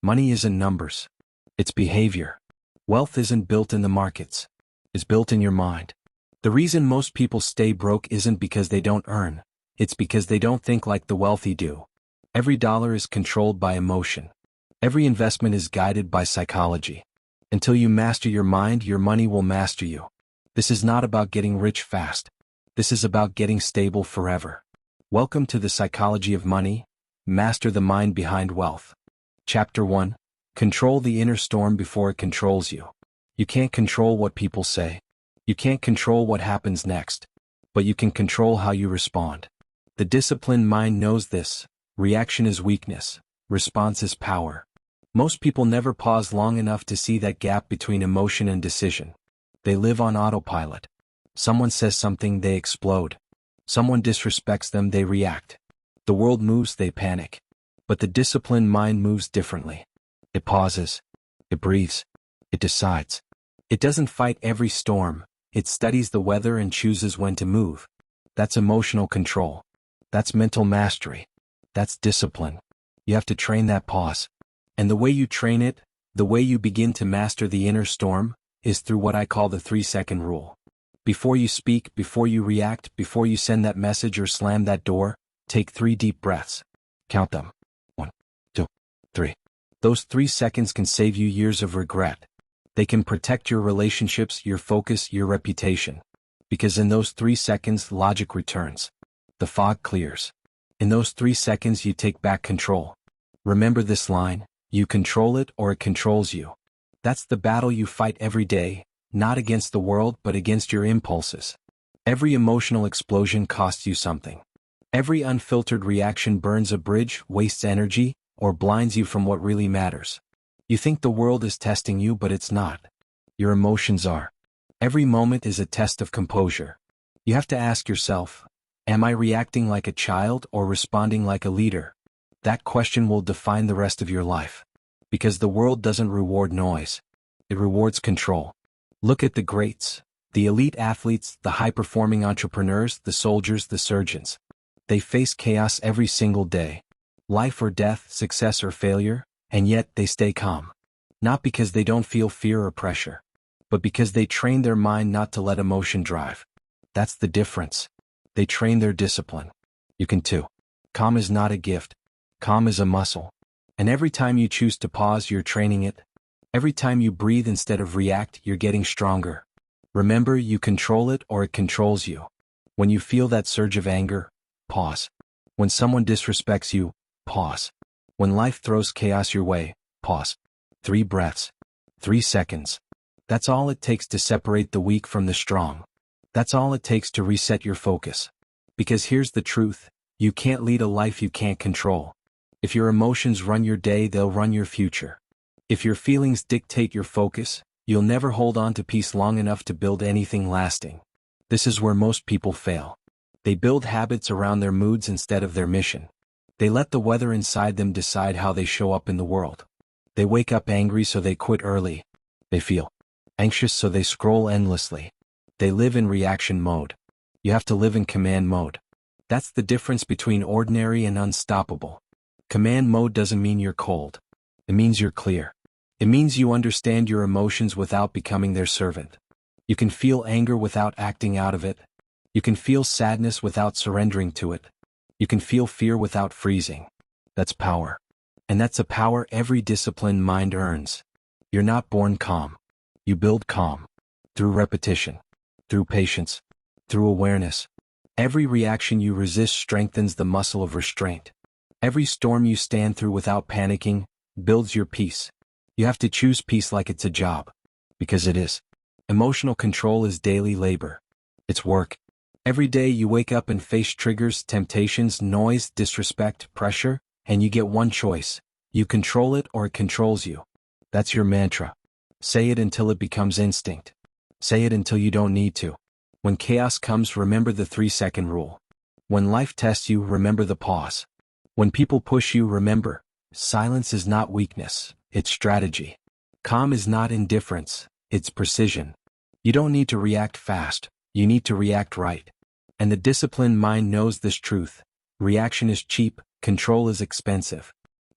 Money isn't numbers. It's behavior. Wealth isn't built in the markets. It's built in your mind. The reason most people stay broke isn't because they don't earn. It's because they don't think like the wealthy do. Every dollar is controlled by emotion. Every investment is guided by psychology. Until you master your mind, your money will master you. This is not about getting rich fast. This is about getting stable forever. Welcome to the Psychology of Money. Master the mind behind wealth. Chapter 1. Control the inner storm before it controls you. You can't control what people say. You can't control what happens next. But you can control how you respond. The disciplined mind knows this. Reaction is weakness. Response is power. Most people never pause long enough to see that gap between emotion and decision. They live on autopilot. Someone says something, they explode. Someone disrespects them, they react. The world moves, they panic. But the disciplined mind moves differently. It pauses. It breathes. It decides. It doesn't fight every storm. It studies the weather and chooses when to move. That's emotional control. That's mental mastery. That's discipline. You have to train that pause. And the way you train it, the way you begin to master the inner storm, is through what I call the 3-second rule. Before you speak, before you react, before you send that message or slam that door, take 3 deep breaths. Count them. 1, 2, 3. Those 3 seconds can save you years of regret. They can protect your relationships, your focus, your reputation. Because in those 3 seconds, logic returns. The fog clears. In those 3 seconds, you take back control. Remember this line: you control it or it controls you. That's the battle you fight every day, not against the world but against your impulses. Every emotional explosion costs you something. Every unfiltered reaction burns a bridge, wastes energy, or blinds you from what really matters. You think the world is testing you, but it's not. Your emotions are. Every moment is a test of composure. You have to ask yourself, am I reacting like a child or responding like a leader? That question will define the rest of your life. Because the world doesn't reward noise. It rewards control. Look at the greats, the elite athletes, the high-performing entrepreneurs, the soldiers, the surgeons. They face chaos every single day. Life or death, success or failure, and yet they stay calm. Not because they don't feel fear or pressure, but because they train their mind not to let emotion drive. That's the difference. They train their discipline. You can too. Calm is not a gift. Calm is a muscle. And every time you choose to pause, you're training it. Every time you breathe instead of react, you're getting stronger. Remember, you control it or it controls you. When you feel that surge of anger, pause. When someone disrespects you, pause. When life throws chaos your way, pause. 3 breaths. 3 seconds. That's all it takes to separate the weak from the strong. That's all it takes to reset your focus. Because here's the truth, you can't lead a life you can't control. If your emotions run your day, they'll run your future. If your feelings dictate your focus, you'll never hold on to peace long enough to build anything lasting. This is where most people fail. They build habits around their moods instead of their mission. They let the weather inside them decide how they show up in the world. They wake up angry so they quit early. They feel anxious so they scroll endlessly. They live in reaction mode. You have to live in command mode. That's the difference between ordinary and unstoppable. Command mode doesn't mean you're cold. It means you're clear. It means you understand your emotions without becoming their servant. You can feel anger without acting out of it. You can feel sadness without surrendering to it. You can feel fear without freezing. That's power. And that's a power every disciplined mind earns. You're not born calm. You build calm. Through repetition. Through patience. Through awareness. Every reaction you resist strengthens the muscle of restraint. Every storm you stand through without panicking builds your peace. You have to choose peace like it's a job. Because it is. Emotional control is daily labor. It's work. Every day you wake up and face triggers, temptations, noise, disrespect, pressure, and you get one choice. You control it or it controls you. That's your mantra. Say it until it becomes instinct. Say it until you don't need to. When chaos comes, remember the 3-second rule. When life tests you, remember the pause. When people push you, remember, silence is not weakness, it's strategy. Calm is not indifference, it's precision. You don't need to react fast, you need to react right. And the disciplined mind knows this truth. Reaction is cheap, control is expensive.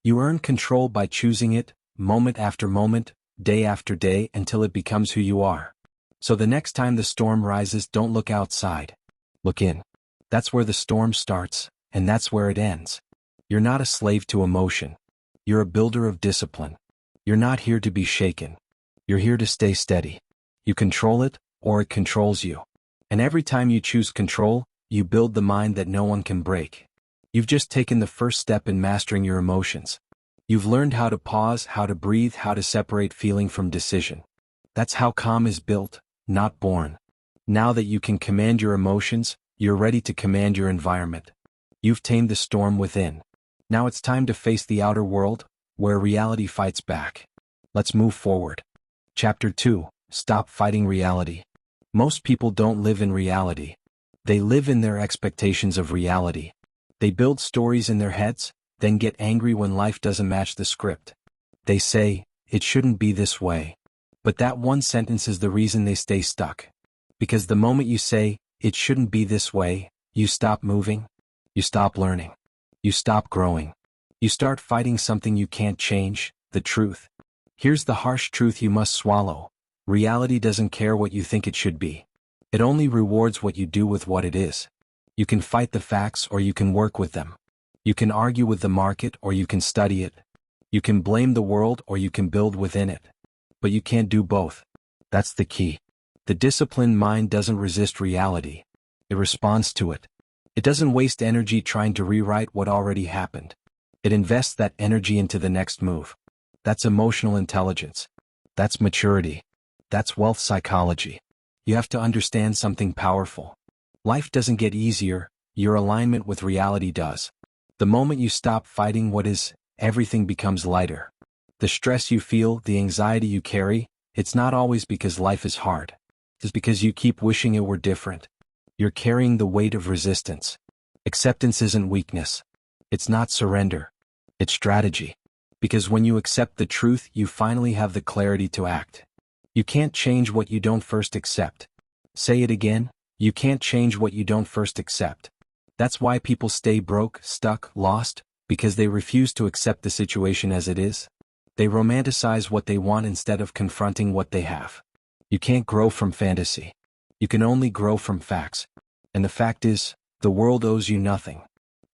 You earn control by choosing it, moment after moment, day after day, until it becomes who you are. So the next time the storm rises, don't look outside. Look in. That's where the storm starts, and that's where it ends. You're not a slave to emotion. You're a builder of discipline. You're not here to be shaken. You're here to stay steady. You control it, or it controls you. And every time you choose control, you build the mind that no one can break. You've just taken the first step in mastering your emotions. You've learned how to pause, how to breathe, how to separate feeling from decision. That's how calm is built, not born. Now that you can command your emotions, you're ready to command your environment. You've tamed the storm within. Now it's time to face the outer world, where reality fights back. Let's move forward. Chapter 2. Stop fighting reality. Most people don't live in reality. They live in their expectations of reality. They build stories in their heads, then get angry when life doesn't match the script. They say, "It shouldn't be this way." But that one sentence is the reason they stay stuck. Because the moment you say, "It shouldn't be this way," you stop moving. You stop learning. You stop growing. You start fighting something you can't change, the truth. Here's the harsh truth you must swallow. Reality doesn't care what you think it should be. It only rewards what you do with what it is. You can fight the facts or you can work with them. You can argue with the market or you can study it. You can blame the world or you can build within it. But you can't do both. That's the key. The disciplined mind doesn't resist reality. It responds to it. It doesn't waste energy trying to rewrite what already happened. It invests that energy into the next move. That's emotional intelligence. That's maturity. That's wealth psychology. You have to understand something powerful. Life doesn't get easier, your alignment with reality does. The moment you stop fighting what is, everything becomes lighter. The stress you feel, the anxiety you carry, it's not always because life is hard. It's because you keep wishing it were different. You're carrying the weight of resistance. Acceptance isn't weakness. It's not surrender. It's strategy. Because when you accept the truth, you finally have the clarity to act. You can't change what you don't first accept. Say it again, you can't change what you don't first accept. That's why people stay broke, stuck, lost, because they refuse to accept the situation as it is. They romanticize what they want instead of confronting what they have. You can't grow from fantasy. You can only grow from facts. And the fact is, the world owes you nothing.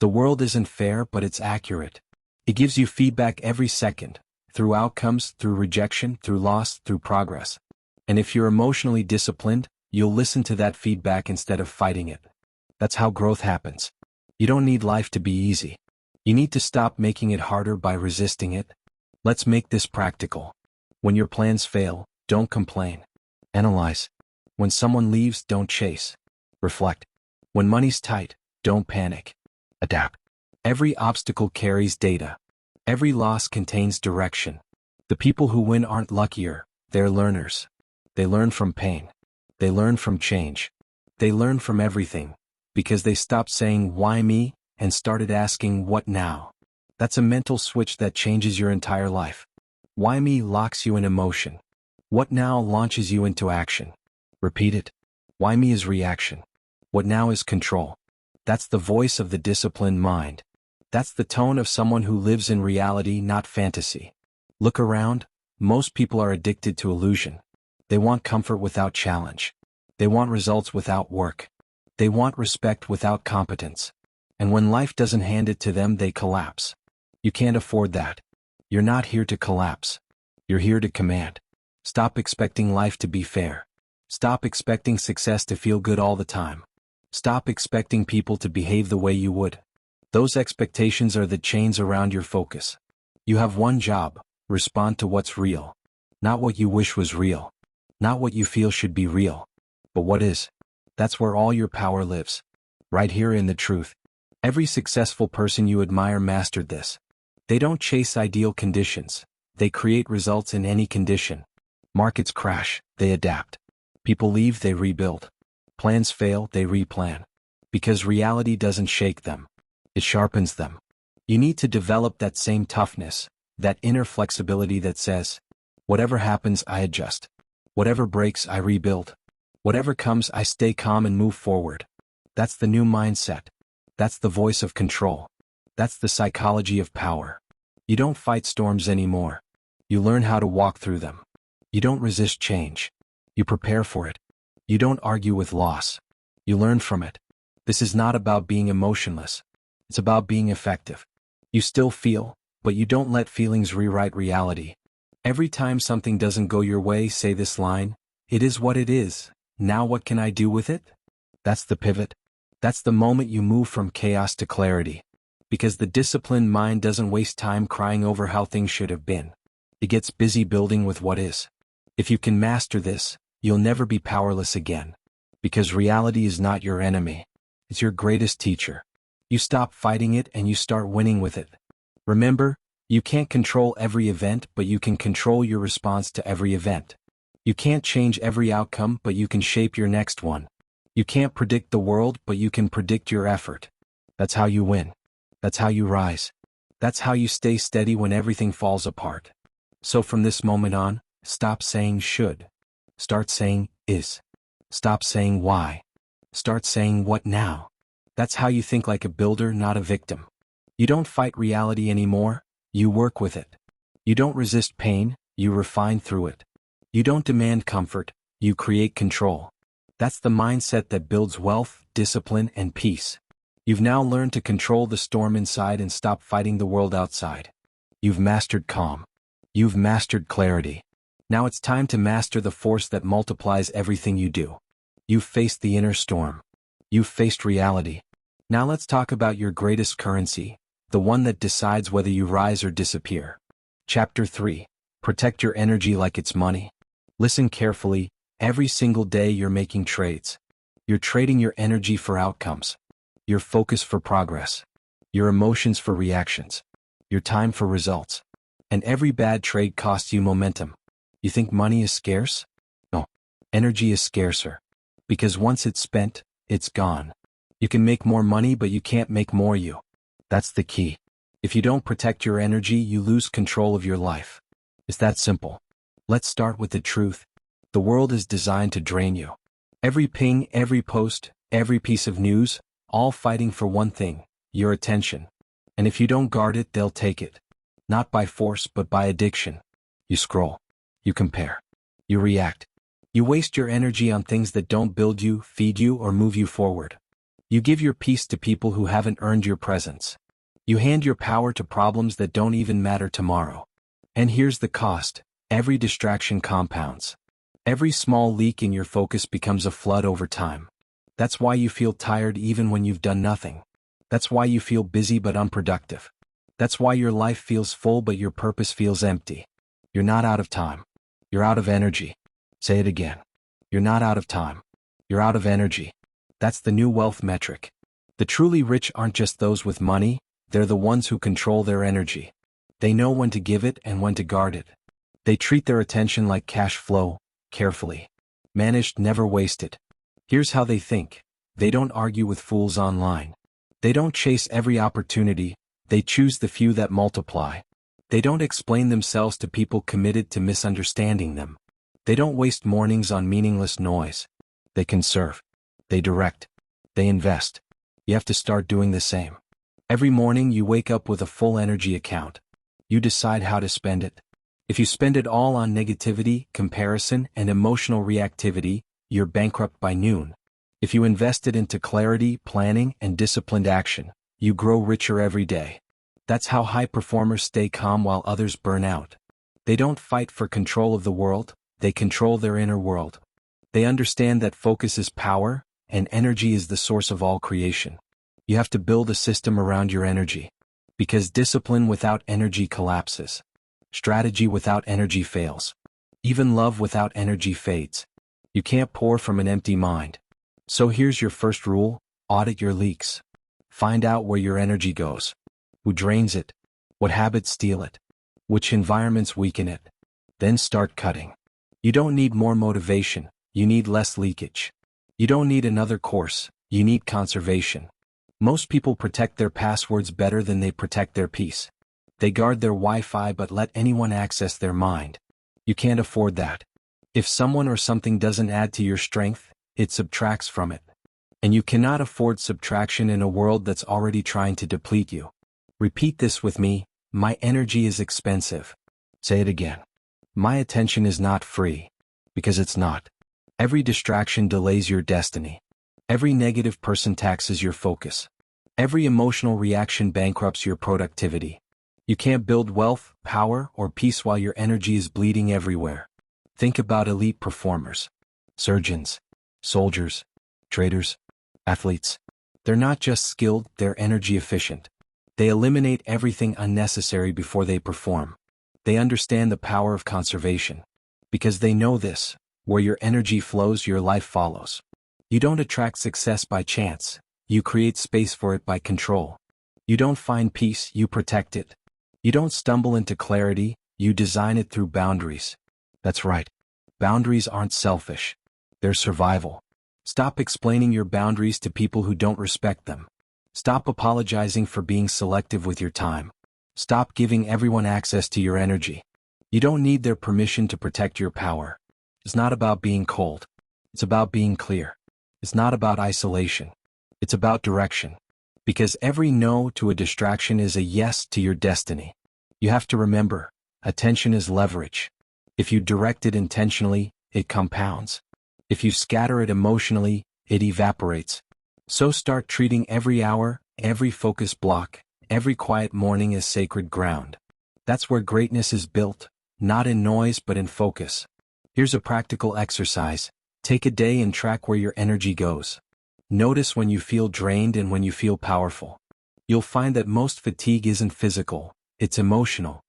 The world isn't fair, but it's accurate. It gives you feedback every second, through outcomes, through rejection, through loss, through progress. And if you're emotionally disciplined, you'll listen to that feedback instead of fighting it. That's how growth happens. You don't need life to be easy. You need to stop making it harder by resisting it. Let's make this practical. When your plans fail, don't complain. Analyze. When someone leaves, don't chase. Reflect. When money's tight, don't panic. Adapt. Every obstacle carries data. Every loss contains direction. The people who win aren't luckier, they're learners. They learn from pain. They learn from change. They learn from everything, because they stopped saying, "Why me?" and started asking, "What now?" That's a mental switch that changes your entire life. Why me locks you in emotion. What now launches you into action. Repeat it. Why me is reaction. What now is control. That's the voice of the disciplined mind. That's the tone of someone who lives in reality, not fantasy. Look around. Most people are addicted to illusion. They want comfort without challenge. They want results without work. They want respect without competence. And when life doesn't hand it to them, they collapse. You can't afford that. You're not here to collapse. You're here to command. Stop expecting life to be fair. Stop expecting success to feel good all the time. Stop expecting people to behave the way you would. Those expectations are the chains around your focus. You have one job: respond to what's real. Not what you wish was real. Not what you feel should be real. But what is. That's where all your power lives. Right here in the truth. Every successful person you admire mastered this. They don't chase ideal conditions. They create results in any condition. Markets crash, they adapt. People leave, they rebuild. Plans fail, they replan. Because reality doesn't shake them. It sharpens them. You need to develop that same toughness, that inner flexibility that says, whatever happens, I adjust. Whatever breaks, I rebuild. Whatever comes, I stay calm and move forward. That's the new mindset. That's the voice of control. That's the psychology of power. You don't fight storms anymore. You learn how to walk through them. You don't resist change. You prepare for it. You don't argue with loss. You learn from it. This is not about being emotionless. It's about being effective. You still feel, but you don't let feelings rewrite reality. Every time something doesn't go your way, say this line: "It is what it is. Now what can I do with it?" That's the pivot. That's the moment you move from chaos to clarity. Because the disciplined mind doesn't waste time crying over how things should have been. It gets busy building with what is. If you can master this, you'll never be powerless again. Because reality is not your enemy. It's your greatest teacher. You stop fighting it and you start winning with it. Remember, you can't control every event, but you can control your response to every event. You can't change every outcome, but you can shape your next one. You can't predict the world, but you can predict your effort. That's how you win. That's how you rise. That's how you stay steady when everything falls apart. So from this moment on, stop saying should. Start saying is. Stop saying why. Start saying what now. That's how you think like a builder, not a victim. You don't fight reality anymore, you work with it. You don't resist pain, you refine through it. You don't demand comfort, you create control. That's the mindset that builds wealth, discipline, and peace. You've now learned to control the storm inside and stop fighting the world outside. You've mastered calm. You've mastered clarity. Now it's time to master the force that multiplies everything you do. You've faced the inner storm. You've faced reality. Now let's talk about your greatest currency, the one that decides whether you rise or disappear. Chapter 3. Protect your energy like it's money. Listen carefully. Every single day you're making trades. You're trading your energy for outcomes. Your focus for progress. Your emotions for reactions. Your time for results. And every bad trade costs you momentum. You think money is scarce? No. Energy is scarcer. Because once it's spent, it's gone. You can make more money, but you can't make more you. That's the key. If you don't protect your energy, you lose control of your life. It's that simple. Let's start with the truth. The world is designed to drain you. Every ping, every post, every piece of news, all fighting for one thing: your attention. And if you don't guard it, they'll take it. Not by force, but by addiction. You scroll. You compare. You react. You waste your energy on things that don't build you, feed you, or move you forward. You give your peace to people who haven't earned your presence. You hand your power to problems that don't even matter tomorrow. And here's the cost: every distraction compounds. Every small leak in your focus becomes a flood over time. That's why you feel tired even when you've done nothing. That's why you feel busy but unproductive. That's why your life feels full but your purpose feels empty. You're not out of time. You're out of energy. Say it again. You're not out of time. You're out of energy. That's the new wealth metric. The truly rich aren't just those with money, they're the ones who control their energy. They know when to give it and when to guard it. They treat their attention like cash flow, carefully managed, never wasted. Here's how they think. They don't argue with fools online. They don't chase every opportunity, they choose the few that multiply. They don't explain themselves to people committed to misunderstanding them. They don't waste mornings on meaningless noise. They conserve. They direct. They invest. You have to start doing the same. Every morning you wake up with a full energy account. You decide how to spend it. If you spend it all on negativity, comparison, and emotional reactivity, you're bankrupt by noon. If you invest it into clarity, planning, and disciplined action, you grow richer every day. That's how high performers stay calm while others burn out. They don't fight for control of the world, they control their inner world. They understand that focus is power, and energy is the source of all creation. You have to build a system around your energy. Because discipline without energy collapses. Strategy without energy fails. Even love without energy fades. You can't pour from an empty mind. So here's your first rule: audit your leaks. Find out where your energy goes. Who drains it? What habits steal it? Which environments weaken it? Then start cutting. You don't need more motivation, you need less leakage. You don't need another course, you need conservation. Most people protect their passwords better than they protect their peace. They guard their Wi-Fi but let anyone access their mind. You can't afford that. If someone or something doesn't add to your strength, it subtracts from it. And you cannot afford subtraction in a world that's already trying to deplete you. Repeat this with me: My energy is expensive. Say it again. My attention is not free. Because it's not. Every distraction delays your destiny. Every negative person taxes your focus. Every emotional reaction bankrupts your productivity. You can't build wealth, power, or peace while your energy is bleeding everywhere. Think about elite performers. Surgeons, soldiers, traders, athletes. They're not just skilled, they're energy efficient. They eliminate everything unnecessary before they perform. They understand the power of conservation. Because they know this, where your energy flows, your life follows. You don't attract success by chance. You create space for it by control. You don't find peace, you protect it. You don't stumble into clarity, you design it through boundaries. That's right. Boundaries aren't selfish. They're survival. Stop explaining your boundaries to people who don't respect them. Stop apologizing for being selective with your time. Stop giving everyone access to your energy. You don't need their permission to protect your power. It's not about being cold. It's about being clear. It's not about isolation. It's about direction. Because every no to a distraction is a yes to your destiny. You have to remember, attention is leverage. If you direct it intentionally, it compounds. If you scatter it emotionally, it evaporates. So start treating every hour, every focus block, every quiet morning as sacred ground. That's where greatness is built, not in noise but in focus. Here's a practical exercise. Take a day and track where your energy goes. Notice when you feel drained and when you feel powerful. You'll find that most fatigue isn't physical, it's emotional.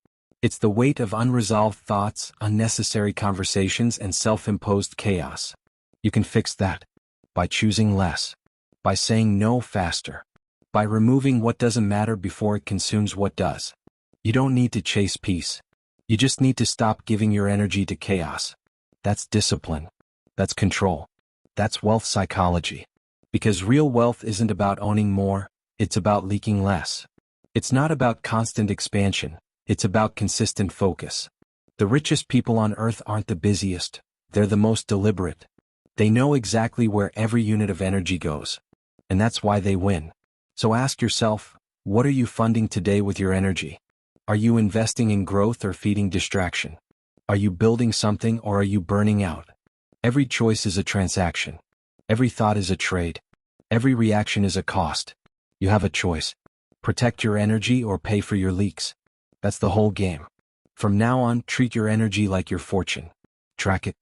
It's the weight of unresolved thoughts, unnecessary conversations, and self-imposed chaos. You can fix that by choosing less, by saying no faster, by removing what doesn't matter before it consumes what does. You don't need to chase peace. You just need to stop giving your energy to chaos. That's discipline. That's control. That's wealth psychology. Because real wealth isn't about owning more, it's about leaking less. It's not about constant expansion, it's about consistent focus. The richest people on earth aren't the busiest, they're the most deliberate. They know exactly where every unit of energy goes. And that's why they win. So ask yourself, what are you funding today with your energy? Are you investing in growth or feeding distraction? Are you building something or are you burning out? Every choice is a transaction. Every thought is a trade. Every reaction is a cost. You have a choice. Protect your energy or pay for your leaks. That's the whole game. From now on, treat your energy like your fortune. Track it.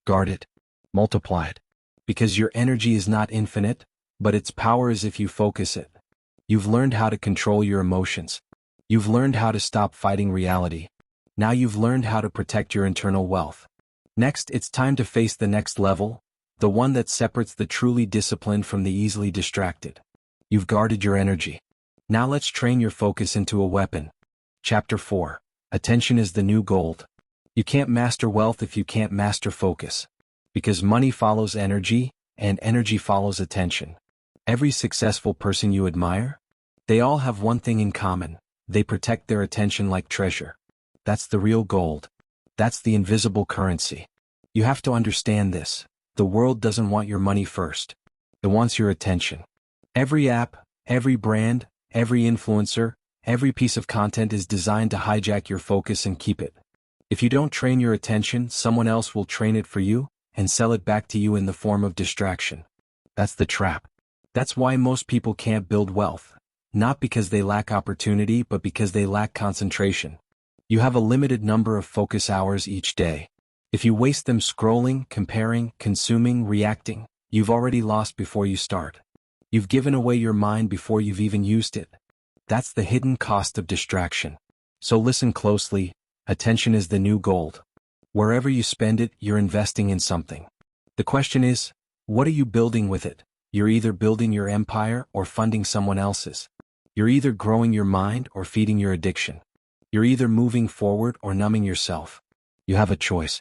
Guard it. Multiply it. Because your energy is not infinite, but its power is if you focus it. You've learned how to control your emotions. You've learned how to stop fighting reality. Now you've learned how to protect your internal wealth. Next, it's time to face the next level, the one that separates the truly disciplined from the easily distracted. You've guarded your energy. Now let's train your focus into a weapon. Chapter 4. Attention is the new gold. You can't master wealth if you can't master focus. Because money follows energy, and energy follows attention. Every successful person you admire, they all have one thing in common. They protect their attention like treasure. That's the real gold. That's the invisible currency. You have to understand this. The world doesn't want your money first. It wants your attention. Every app, every brand, every influencer, every piece of content is designed to hijack your focus and keep it. If you don't train your attention, someone else will train it for you and sell it back to you in the form of distraction. That's the trap. That's why most people can't build wealth. Not because they lack opportunity, but because they lack concentration. You have a limited number of focus hours each day. If you waste them scrolling, comparing, consuming, reacting, you've already lost before you start. You've given away your mind before you've even used it. That's the hidden cost of distraction. So listen closely. Attention is the new gold. Wherever you spend it, you're investing in something. The question is, what are you building with it? You're either building your empire or funding someone else's. You're either growing your mind or feeding your addiction. You're either moving forward or numbing yourself. You have a choice.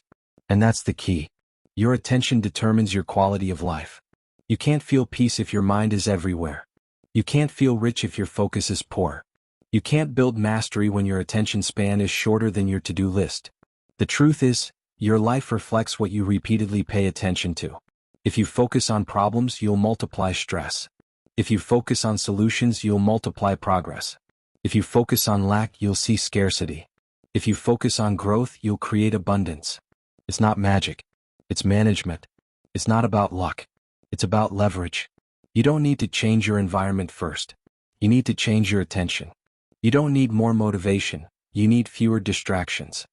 And that's the key. Your attention determines your quality of life. You can't feel peace if your mind is everywhere. You can't feel rich if your focus is poor. You can't build mastery when your attention span is shorter than your to-do list. The truth is, your life reflects what you repeatedly pay attention to. If you focus on problems, you'll multiply stress. If you focus on solutions, you'll multiply progress. If you focus on lack, you'll see scarcity. If you focus on growth, you'll create abundance. It's not magic. It's management. It's not about luck. It's about leverage. You don't need to change your environment first. You need to change your attention. You don't need more motivation. You need fewer distractions.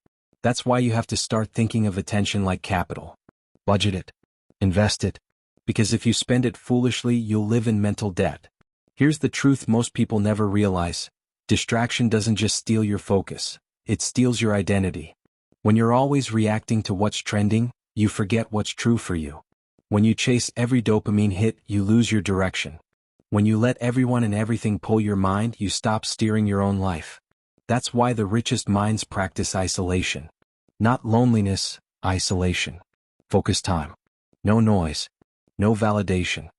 That's why you have to start thinking of attention like capital. Budget it. Invest it. Because if you spend it foolishly, you'll live in mental debt. Here's the truth most people never realize. Distraction doesn't just steal your focus. It steals your identity. When you're always reacting to what's trending, you forget what's true for you. When you chase every dopamine hit, you lose your direction. When you let everyone and everything pull your mind, you stop steering your own life. That's why the richest minds practice isolation. Not loneliness, isolation. Focus time. No noise. No validation.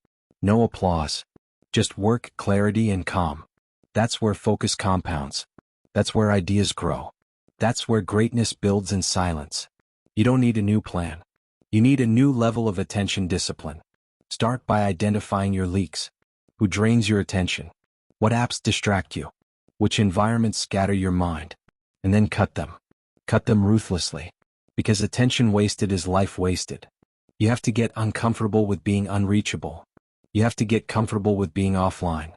No applause. Just work, clarity, and calm. That's where focus compounds. That's where ideas grow. That's where greatness builds in silence. You don't need a new plan. You need a new level of attention discipline. Start by identifying your leaks. Who drains your attention? What apps distract you? Which environments scatter your mind? And then cut them. Cut them ruthlessly. Because attention wasted is life wasted. You have to get uncomfortable with being unreachable. You have to get comfortable with being offline.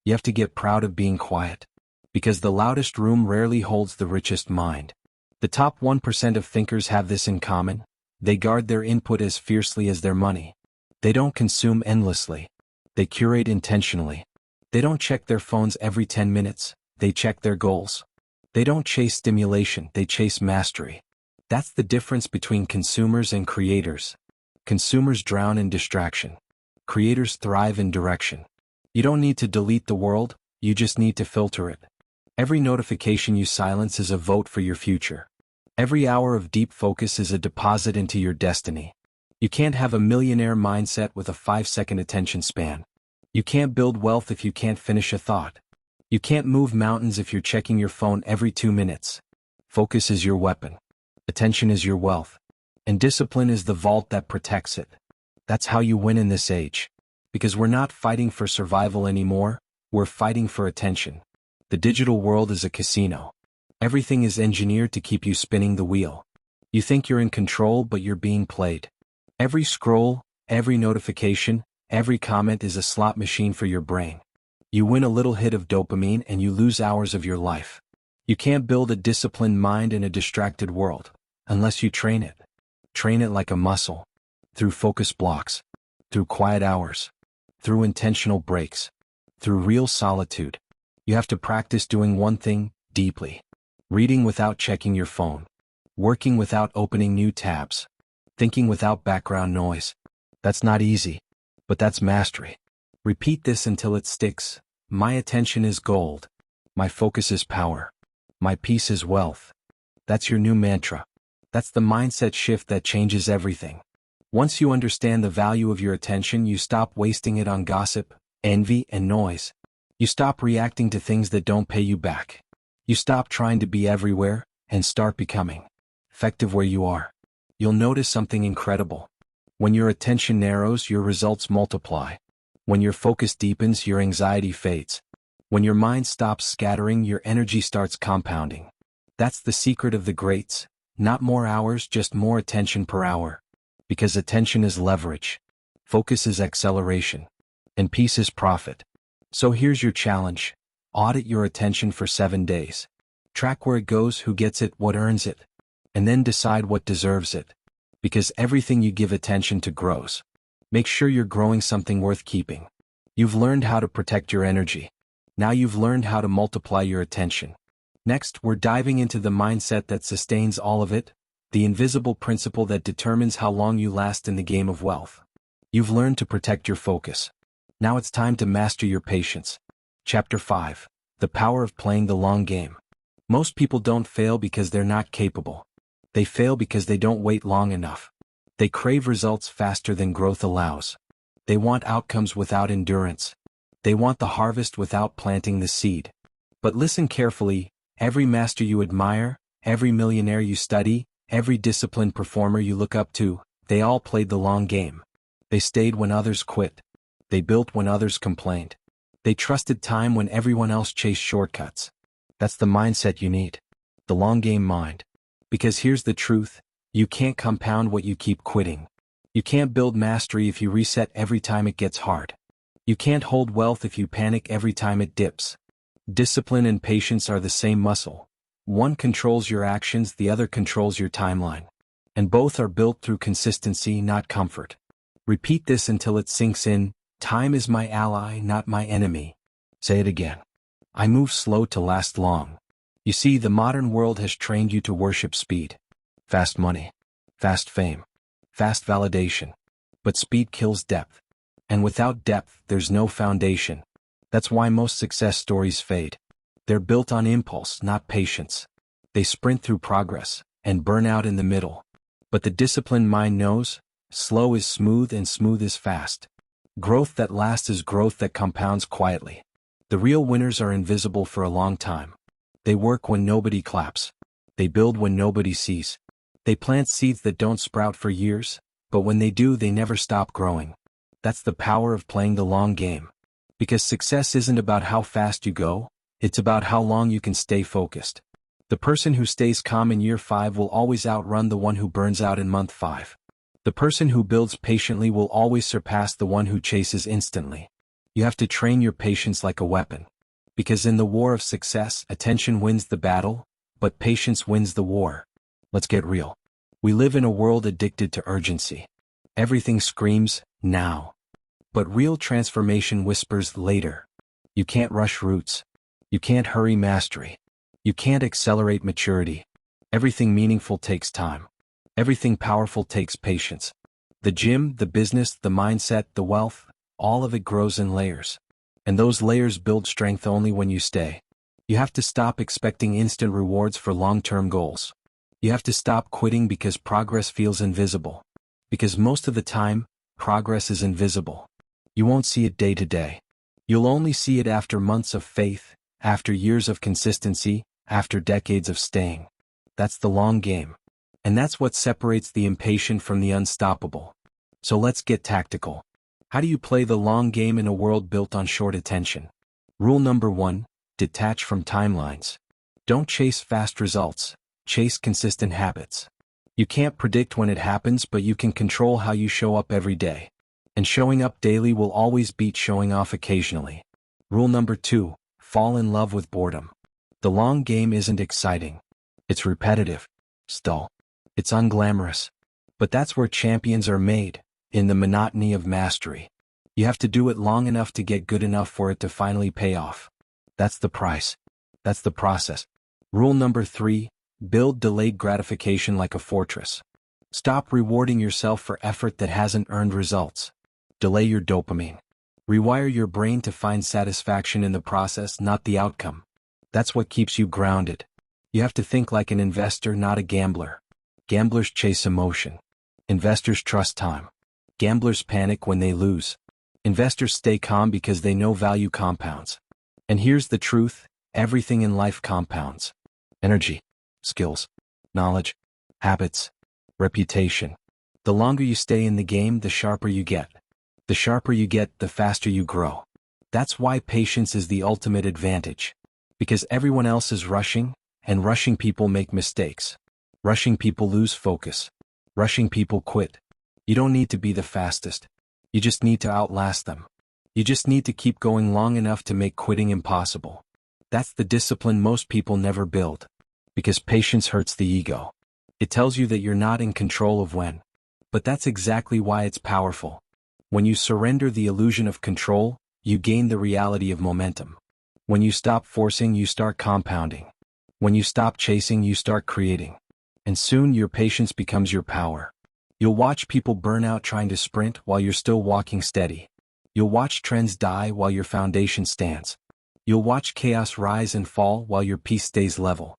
You have to get proud of being quiet. Because the loudest room rarely holds the richest mind. The top 1% of thinkers have this in common. They guard their input as fiercely as their money. They don't consume endlessly. They curate intentionally. They don't check their phones every 10 minutes. They check their goals. They don't chase stimulation. They chase mastery. That's the difference between consumers and creators. Consumers drown in distraction. Creators thrive in direction. You don't need to delete the world. You just need to filter it. Every notification you silence is a vote for your future. Every hour of deep focus is a deposit into your destiny. You can't have a millionaire mindset with a 5-second attention span. You can't build wealth if you can't finish a thought. You can't move mountains if you're checking your phone every 2 minutes. Focus is your weapon. Attention is your wealth. And discipline is the vault that protects it. That's how you win in this age. Because we're not fighting for survival anymore, we're fighting for attention. The digital world is a casino. Everything is engineered to keep you spinning the wheel. You think you're in control, but you're being played. Every scroll, every notification, every comment is a slot machine for your brain. You win a little hit of dopamine and you lose hours of your life. You can't build a disciplined mind in a distracted world, unless you train it. Train it like a muscle. Through focus blocks. Through quiet hours. Through intentional breaks. Through real solitude. You have to practice doing one thing, deeply. Reading without checking your phone. Working without opening new tabs. Thinking without background noise. That's not easy, but that's mastery. Repeat this until it sticks. My attention is gold. My focus is power. My peace is wealth. That's your new mantra. That's the mindset shift that changes everything. Once you understand the value of your attention, you stop wasting it on gossip, envy, and noise. You stop reacting to things that don't pay you back. You stop trying to be everywhere and start becoming effective where you are. You'll notice something incredible. When your attention narrows, your results multiply. When your focus deepens, your anxiety fades. When your mind stops scattering, your energy starts compounding. That's the secret of the greats. Not more hours, just more attention per hour. Because attention is leverage. Focus is acceleration. And peace is profit. So here's your challenge. Audit your attention for 7 days. Track where it goes, who gets it, what earns it. And then decide what deserves it. Because everything you give attention to grows. Make sure you're growing something worth keeping. You've learned how to protect your energy. Now you've learned how to multiply your attention. Next, we're diving into the mindset that sustains all of it, the invisible principle that determines how long you last in the game of wealth. You've learned to protect your focus. Now it's time to master your patience. Chapter 5. The Power of Playing the Long Game. Most people don't fail because they're not capable. They fail because they don't wait long enough. They crave results faster than growth allows. They want outcomes without endurance. They want the harvest without planting the seed. But listen carefully, every master you admire, every millionaire you study, every disciplined performer you look up to, they all played the long game. They stayed when others quit. They built when others complained. They trusted time when everyone else chased shortcuts. That's the mindset you need. The long game mind. Because here's the truth, you can't compound what you keep quitting. You can't build mastery if you reset every time it gets hard. You can't hold wealth if you panic every time it dips. Discipline and patience are the same muscle. One controls your actions, the other controls your timeline. And both are built through consistency, not comfort. Repeat this until it sinks in. Time is my ally, not my enemy. Say it again. I move slow to last long. You see, the modern world has trained you to worship speed. Fast money. Fast fame. Fast validation. But speed kills depth. And without depth, there's no foundation. That's why most success stories fade. They're built on impulse, not patience. They sprint through progress, and burn out in the middle. But the disciplined mind knows, slow is smooth and smooth is fast. Growth that lasts is growth that compounds quietly. The real winners are invisible for a long time. They work when nobody claps. They build when nobody sees. They plant seeds that don't sprout for years, but when they do, they never stop growing. That's the power of playing the long game. Because success isn't about how fast you go, it's about how long you can stay focused. The person who stays calm in year 5 will always outrun the one who burns out in month 5. The person who builds patiently will always surpass the one who chases instantly. You have to train your patience like a weapon. Because in the war of success, attention wins the battle, but patience wins the war. Let's get real. We live in a world addicted to urgency. Everything screams, now. But real transformation whispers later. You can't rush roots. You can't hurry mastery. You can't accelerate maturity. Everything meaningful takes time. Everything powerful takes patience. The gym, the business, the mindset, the wealth, all of it grows in layers. And those layers build strength only when you stay. You have to stop expecting instant rewards for long-term goals. You have to stop quitting because progress feels invisible. Because most of the time, progress is invisible. You won't see it day to day. You'll only see it after months of faith, after years of consistency, after decades of staying. That's the long game. And that's what separates the impatient from the unstoppable. So let's get tactical. How do you play the long game in a world built on short attention? Rule number 1, detach from timelines. Don't chase fast results, chase consistent habits. You can't predict when it happens, but you can control how you show up every day. And showing up daily will always beat showing off occasionally. Rule number 2, fall in love with boredom. The long game isn't exciting. It's repetitive. It's dull. It's unglamorous. But that's where champions are made, in the monotony of mastery. You have to do it long enough to get good enough for it to finally pay off. That's the price. That's the process. Rule number 3, build delayed gratification like a fortress. Stop rewarding yourself for effort that hasn't earned results. Delay your dopamine. Rewire your brain to find satisfaction in the process, not the outcome. That's what keeps you grounded. You have to think like an investor, not a gambler. Gamblers chase emotion. Investors trust time. Gamblers panic when they lose. Investors stay calm because they know value compounds. And here's the truth, everything in life compounds. Energy, skills, knowledge, habits, reputation. The longer you stay in the game, the sharper you get. The sharper you get, the faster you grow. That's why patience is the ultimate advantage. Because everyone else is rushing, and rushing people make mistakes. Rushing people lose focus. Rushing people quit. You don't need to be the fastest. You just need to outlast them. You just need to keep going long enough to make quitting impossible. That's the discipline most people never build. Because patience hurts the ego. It tells you that you're not in control of when. But that's exactly why it's powerful. When you surrender the illusion of control, you gain the reality of momentum. When you stop forcing, you start compounding. When you stop chasing, you start creating. And soon your patience becomes your power. You'll watch people burn out trying to sprint while you're still walking steady. You'll watch trends die while your foundation stands. You'll watch chaos rise and fall while your peace stays level.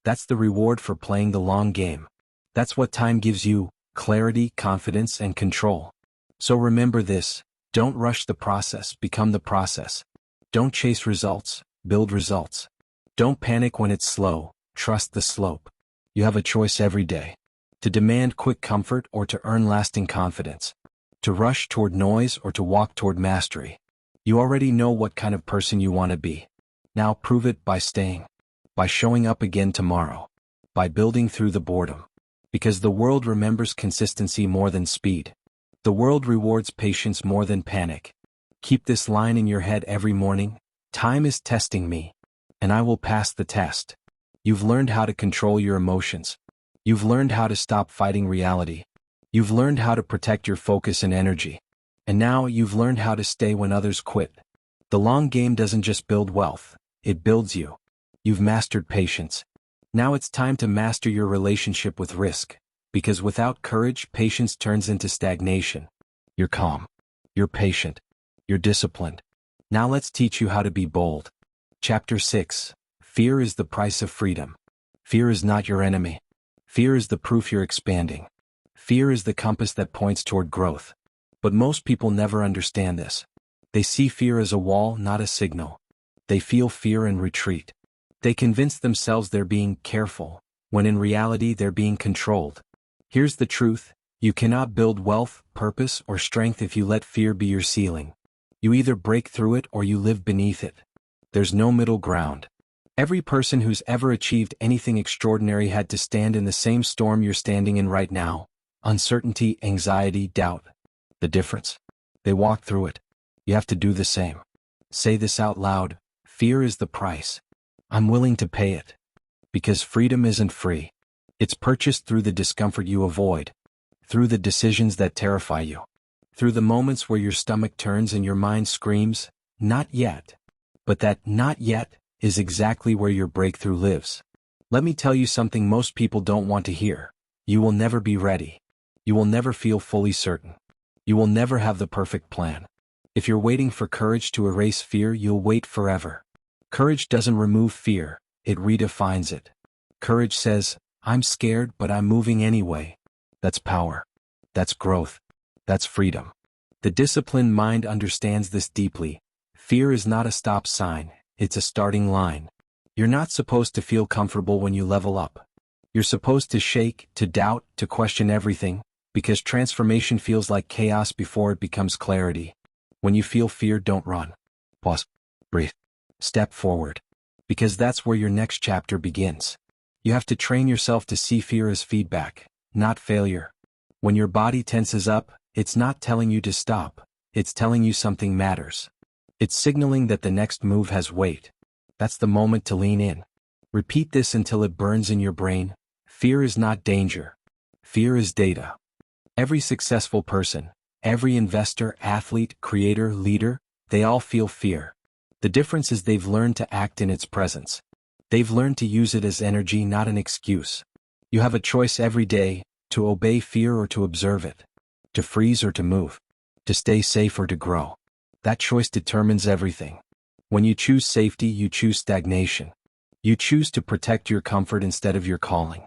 That's the reward for playing the long game. That's what time gives you: clarity, confidence, and control. So remember this, don't rush the process, become the process. Don't chase results, build results. Don't panic when it's slow, trust the slope. You have a choice every day. To demand quick comfort or to earn lasting confidence. To rush toward noise or to walk toward mastery. You already know what kind of person you want to be. Now prove it by staying. By showing up again tomorrow. By building through the boredom. Because the world remembers consistency more than speed. The world rewards patience more than panic. Keep this line in your head every morning. Time is testing me, and I will pass the test. You've learned how to control your emotions. You've learned how to stop fighting reality. You've learned how to protect your focus and energy. And now you've learned how to stay when others quit. The long game doesn't just build wealth, it builds you. You've mastered patience. Now it's time to master your relationship with risk. Because without courage, patience turns into stagnation. You're calm. You're patient. You're disciplined. Now let's teach you how to be bold. Chapter 6. Fear is the price of freedom. Fear is not your enemy. Fear is the proof you're expanding. Fear is the compass that points toward growth. But most people never understand this. They see fear as a wall, not a signal. They feel fear and retreat. They convince themselves they're being careful, when in reality they're being controlled. Here's the truth: you cannot build wealth, purpose, or strength if you let fear be your ceiling. You either break through it or you live beneath it. There's no middle ground. Every person who's ever achieved anything extraordinary had to stand in the same storm you're standing in right now: uncertainty, anxiety, doubt. The difference? They walked through it. You have to do the same. Say this out loud: fear is the price. I'm willing to pay it. Because freedom isn't free. It's purchased through the discomfort you avoid, through the decisions that terrify you, through the moments where your stomach turns and your mind screams, "Not yet." But that "not yet" is exactly where your breakthrough lives. Let me tell you something most people don't want to hear. You will never be ready. You will never feel fully certain. You will never have the perfect plan. If you're waiting for courage to erase fear, you'll wait forever. Courage doesn't remove fear, it redefines it. Courage says, "I'm scared, but I'm moving anyway." That's power. That's growth. That's freedom. The disciplined mind understands this deeply. Fear is not a stop sign, it's a starting line. You're not supposed to feel comfortable when you level up. You're supposed to shake, to doubt, to question everything, because transformation feels like chaos before it becomes clarity. When you feel fear, don't run. Pause. Breathe. Step forward. Because that's where your next chapter begins. You have to train yourself to see fear as feedback, not failure. When your body tenses up, it's not telling you to stop, it's telling you something matters. It's signaling that the next move has weight. That's the moment to lean in. Repeat this until it burns in your brain. Fear is not danger. Fear is data. Every successful person, every investor, athlete, creator, leader, they all feel fear. The difference is they've learned to act in its presence. They've learned to use it as energy, not an excuse. You have a choice every day: to obey fear or to observe it, to freeze or to move, to stay safe or to grow. That choice determines everything. When you choose safety, you choose stagnation. You choose to protect your comfort instead of your calling.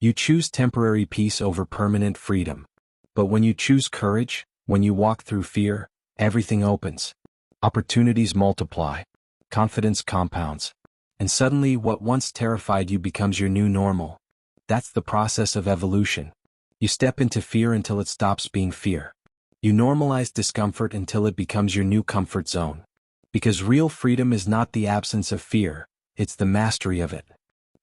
You choose temporary peace over permanent freedom. But when you choose courage, when you walk through fear, everything opens. Opportunities multiply. Confidence compounds. And suddenly what once terrified you becomes your new normal. That's the process of evolution. You step into fear until it stops being fear. You normalize discomfort until it becomes your new comfort zone. Because real freedom is not the absence of fear, it's the mastery of it.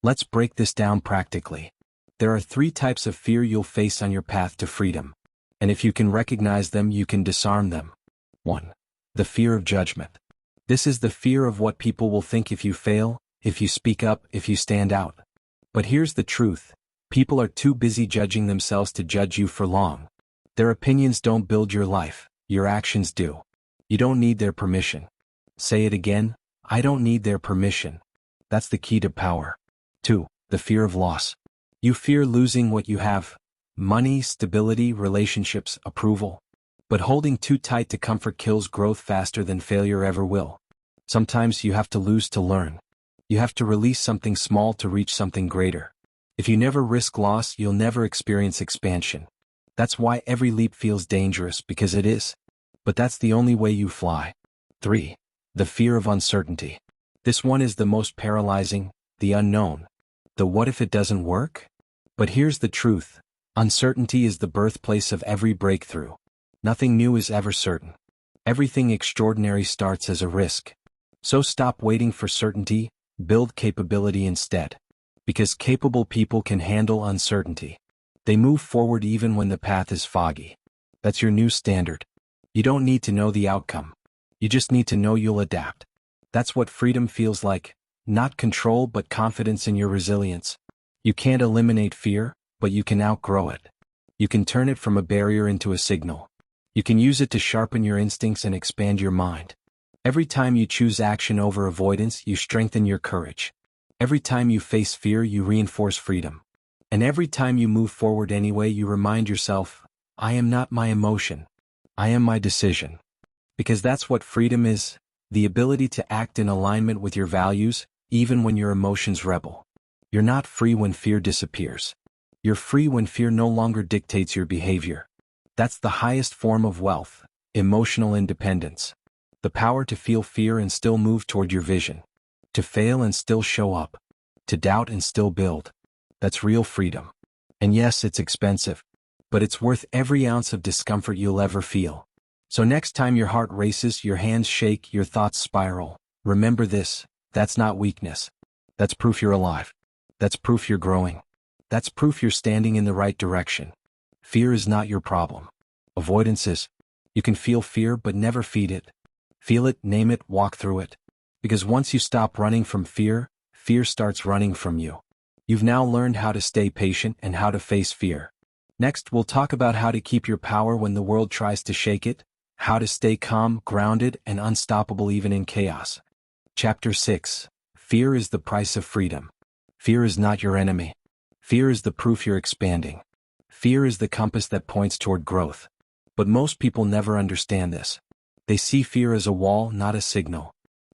Let's break this down practically. There are 3 types of fear you'll face on your path to freedom. And if you can recognize them, you can disarm them. 1. The fear of judgment. This is the fear of what people will think if you fail, if you speak up, if you stand out. But here's the truth: people are too busy judging themselves to judge you for long. Their opinions don't build your life, your actions do. You don't need their permission. Say it again: I don't need their permission. That's the key to power. 2. The fear of loss. You fear losing what you have: money, stability, relationships, approval. But holding too tight to comfort kills growth faster than failure ever will. Sometimes you have to lose to learn. You have to release something small to reach something greater. If you never risk loss, you'll never experience expansion. That's why every leap feels dangerous, because it is. But that's the only way you fly. 3. The fear of uncertainty. This one is the most paralyzing: the unknown. The what if it doesn't work? But here's the truth: uncertainty is the birthplace of every breakthrough. Nothing new is ever certain. Everything extraordinary starts as a risk. So stop waiting for certainty, Build capability instead. Because capable people can handle uncertainty. They move forward even when the path is foggy. That's your new standard. You don't need to know the outcome. You just need to know you'll adapt. That's what freedom feels like, not control but confidence in your resilience. You can't eliminate fear, but you can outgrow it. You can turn it from a barrier into a signal. You can use it to sharpen your instincts and expand your mind. Every time you choose action over avoidance, you strengthen your courage. Every time you face fear, you reinforce freedom. And every time you move forward anyway, you remind yourself, I am not my emotion. I am my decision. Because that's what freedom is, the ability to act in alignment with your values, even when your emotions rebel. You're not free when fear disappears. You're free when fear no longer dictates your behavior. That's the highest form of wealth, emotional independence. The power to feel fear and still move toward your vision. To fail and still show up. To doubt and still build. That's real freedom. And yes, it's expensive. But it's worth every ounce of discomfort you'll ever feel. So next time your heart races, your hands shake, your thoughts spiral, remember this, that's not weakness. That's proof you're alive. That's proof you're growing. That's proof you're standing in the right direction. Fear is not your problem. Avoidance is. You can feel fear but never feed it. Feel it, name it, walk through it. Because once you stop running from fear, fear starts running from you. You've now learned how to stay patient and how to face fear. Next, we'll talk about how to keep your power when the world tries to shake it, how to stay calm, grounded, and unstoppable even in chaos. Chapter 6. Fear is the price of freedom. Fear is not your enemy. Fear is the proof you're expanding. Fear is the compass that points toward growth. But most people never understand this. They see fear as a wall, not a signal.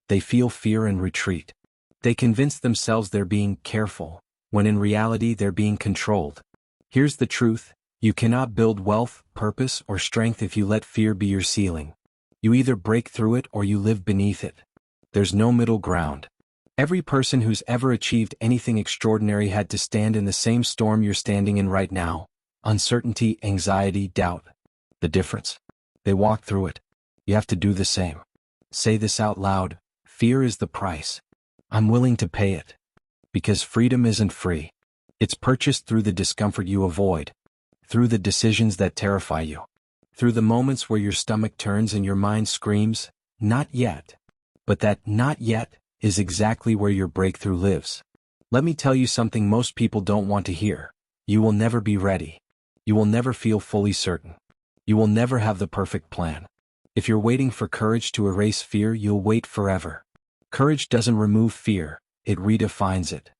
They feel fear and retreat. They convince themselves they're being careful, when in reality they're being controlled. Here's the truth. You cannot build wealth, purpose, or strength if you let fear be your ceiling. You either break through it or you live beneath it. There's no middle ground. Every person who's ever achieved anything extraordinary had to stand in the same storm you're standing in right now. Uncertainty, anxiety, doubt. The difference? They walked through it. You have to do the same. Say this out loud. Fear is the price. I'm willing to pay it. Because freedom isn't free. It's purchased through the discomfort you avoid. Through the decisions that terrify you. Through the moments where your stomach turns and your mind screams, not yet. But that not yet is exactly where your breakthrough lives. Let me tell you something most people don't want to hear. You will never be ready. You will never feel fully certain. You will never have the perfect plan. If you're waiting for courage to erase fear, you'll wait forever. Courage doesn't remove fear, it redefines it.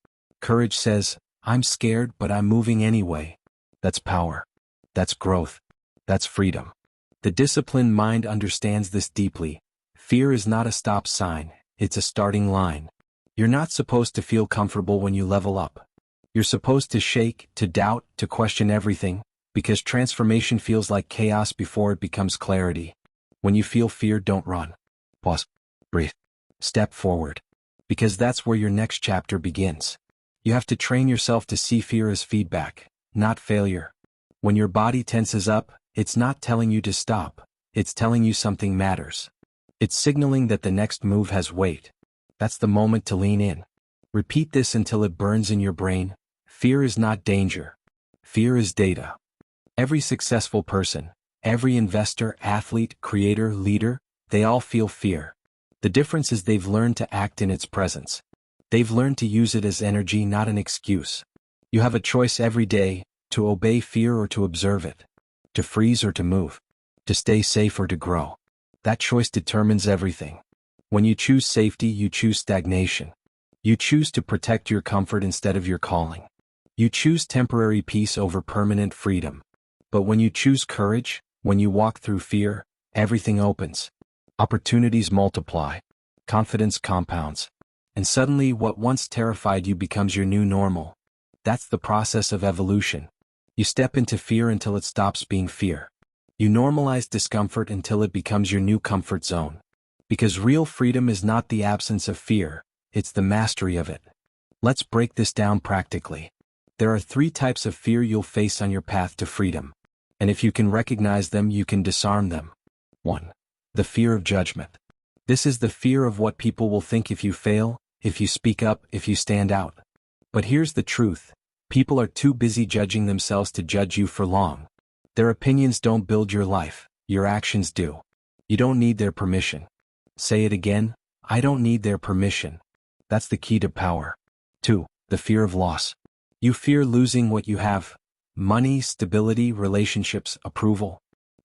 Courage says, I'm scared but I'm moving anyway. That's power. That's growth. That's freedom. The disciplined mind understands this deeply. Fear is not a stop sign, it's a starting line. You're not supposed to feel comfortable when you level up. You're supposed to shake, to doubt, to question everything, because transformation feels like chaos before it becomes clarity. When you feel fear, don't run. Pause. Breathe. Step forward. Because that's where your next chapter begins. You have to train yourself to see fear as feedback, not failure. When your body tenses up, it's not telling you to stop, it's telling you something matters. It's signaling that the next move has weight. That's the moment to lean in. Repeat this until it burns in your brain. Fear is not danger. Fear is data. Every successful person, every investor, athlete, creator, leader, they all feel fear. The difference is they've learned to act in its presence. They've learned to use it as energy, not an excuse. You have a choice every day, to obey fear or to observe it. To freeze or to move. To stay safe or to grow. That choice determines everything. When you choose safety, you choose stagnation. You choose to protect your comfort instead of your calling. You choose temporary peace over permanent freedom. But when you choose courage, when you walk through fear, everything opens. Opportunities multiply. Confidence compounds. And suddenly what once terrified you becomes your new normal. That's the process of evolution. You step into fear until it stops being fear. You normalize discomfort until it becomes your new comfort zone. Because real freedom is not the absence of fear, it's the mastery of it. Let's break this down practically. There are 3 types of fear you'll face on your path to freedom. And if you can recognize them, you can disarm them. 1. The fear of judgment. This is the fear of what people will think if you fail, if you speak up, if you stand out. But here's the truth. People are too busy judging themselves to judge you for long. Their opinions don't build your life, your actions do. You don't need their permission. Say it again, I don't need their permission. That's the key to power. 2. The fear of loss. You fear losing what you have: money, stability, relationships, approval.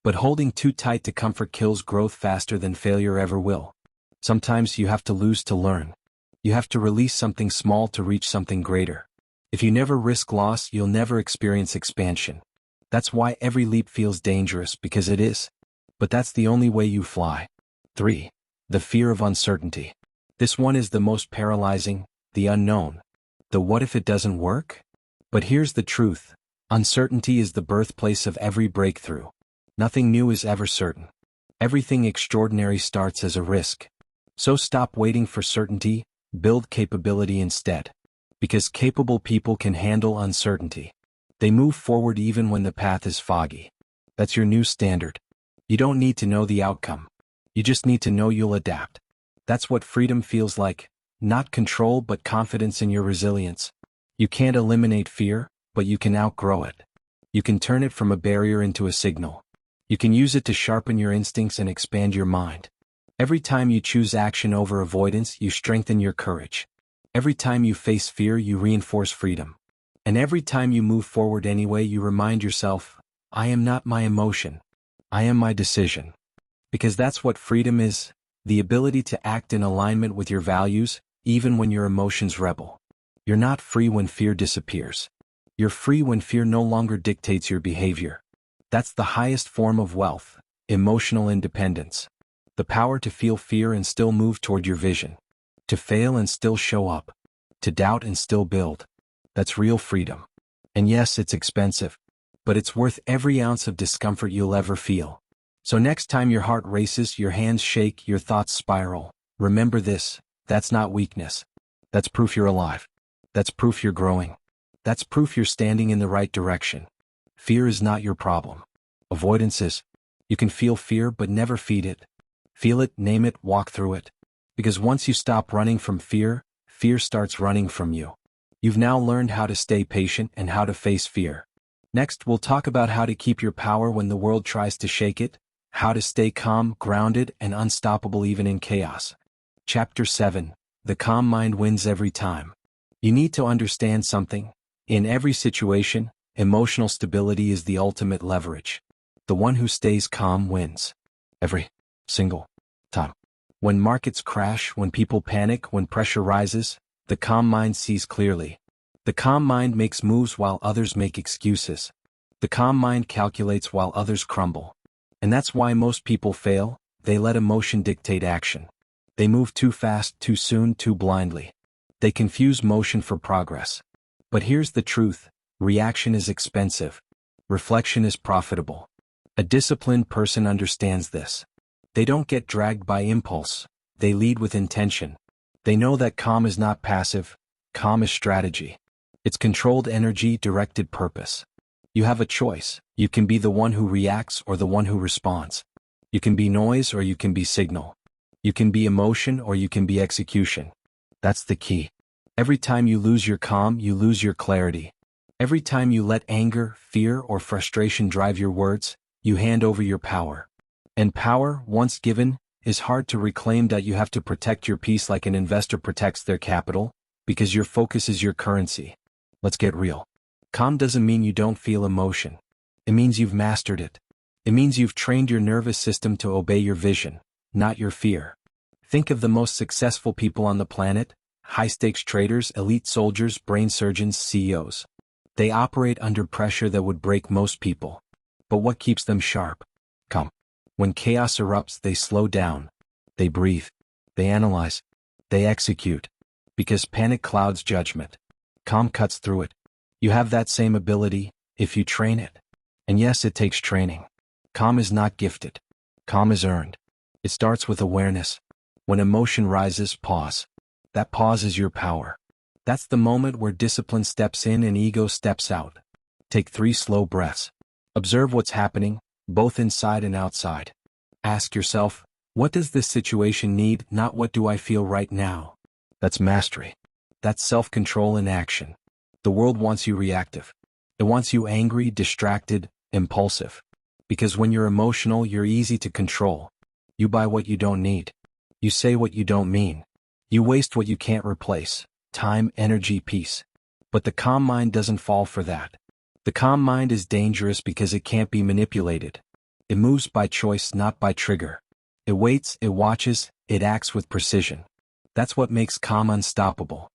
But holding too tight to comfort kills growth faster than failure ever will. Sometimes you have to lose to learn. You have to release something small to reach something greater. If you never risk loss, you'll never experience expansion. That's why every leap feels dangerous, because it is. But that's the only way you fly. 3. The fear of uncertainty. This one is the most paralyzing, the unknown. The what if it doesn't work? But here's the truth. Uncertainty is the birthplace of every breakthrough. Nothing new is ever certain. Everything extraordinary starts as a risk. So stop waiting for certainty, build capability instead. Because capable people can handle uncertainty. They move forward even when the path is foggy. That's your new standard. You don't need to know the outcome. You just need to know you'll adapt. That's what freedom feels like. Not control, but confidence in your resilience. You can't eliminate fear, but you can outgrow it. You can turn it from a barrier into a signal. You can use it to sharpen your instincts and expand your mind. Every time you choose action over avoidance, you strengthen your courage. Every time you face fear, you reinforce freedom. And every time you move forward anyway, you remind yourself, I am not my emotion. I am my decision. Because that's what freedom is, the ability to act in alignment with your values, even when your emotions rebel. You're not free when fear disappears. You're free when fear no longer dictates your behavior. That's the highest form of wealth, emotional independence. The power to feel fear and still move toward your vision. To fail and still show up. To doubt and still build. That's real freedom. And yes, it's expensive. But it's worth every ounce of discomfort you'll ever feel. So next time your heart races, your hands shake, your thoughts spiral, remember this: that's not weakness. That's proof you're alive. That's proof you're growing. That's proof you're standing in the right direction. Fear is not your problem. Avoidance is. You can feel fear but never feed it. Feel it, name it, walk through it. Because once you stop running from fear, fear starts running from you. You've now learned how to stay patient and how to face fear. Next, we'll talk about how to keep your power when the world tries to shake it, how to stay calm, grounded, and unstoppable even in chaos. Chapter 7. The calm mind wins every time. You need to understand something. In every situation, emotional stability is the ultimate leverage. The one who stays calm wins. Every single time. When markets crash, when people panic, when pressure rises, the calm mind sees clearly. The calm mind makes moves while others make excuses. The calm mind calculates while others crumble. And that's why most people fail. They let emotion dictate action. They move too fast, too soon, too blindly. They confuse motion for progress. But here's the truth: reaction is expensive. Reflection is profitable. A disciplined person understands this. They don't get dragged by impulse. They lead with intention. They know that calm is not passive. Calm is strategy. It's controlled energy, directed purpose. You have a choice. You can be the one who reacts or the one who responds. You can be noise or you can be signal. You can be emotion or you can be execution. That's the key. Every time you lose your calm, you lose your clarity. Every time you let anger, fear, or frustration drive your words, you hand over your power. And power, once given, is hard to reclaim. That you have to protect your peace like an investor protects their capital, because your focus is your currency. Let's get real. Calm doesn't mean you don't feel emotion. It means you've mastered it. It means you've trained your nervous system to obey your vision, not your fear. Think of the most successful people on the planet: high-stakes traders, elite soldiers, brain surgeons, CEOs. They operate under pressure that would break most people. But what keeps them sharp? Calm. When chaos erupts, they slow down. They breathe. They analyze. They execute. Because panic clouds judgment. Calm cuts through it. You have that same ability, if you train it. And yes, it takes training. Calm is not gifted. Calm is earned. It starts with awareness. When emotion rises, pause. That pause is your power. That's the moment where discipline steps in and ego steps out. Take 3 slow breaths. Observe what's happening, both inside and outside. Ask yourself, what does this situation need, not what do I feel right now? That's mastery. That's self-control in action. The world wants you reactive. It wants you angry, distracted, impulsive. Because when you're emotional, you're easy to control. You buy what you don't need. You say what you don't mean. You waste what you can't replace. Time, energy, peace. But the calm mind doesn't fall for that. The calm mind is dangerous because it can't be manipulated. It moves by choice, not by trigger. It waits, it watches, it acts with precision. That's what makes calm unstoppable.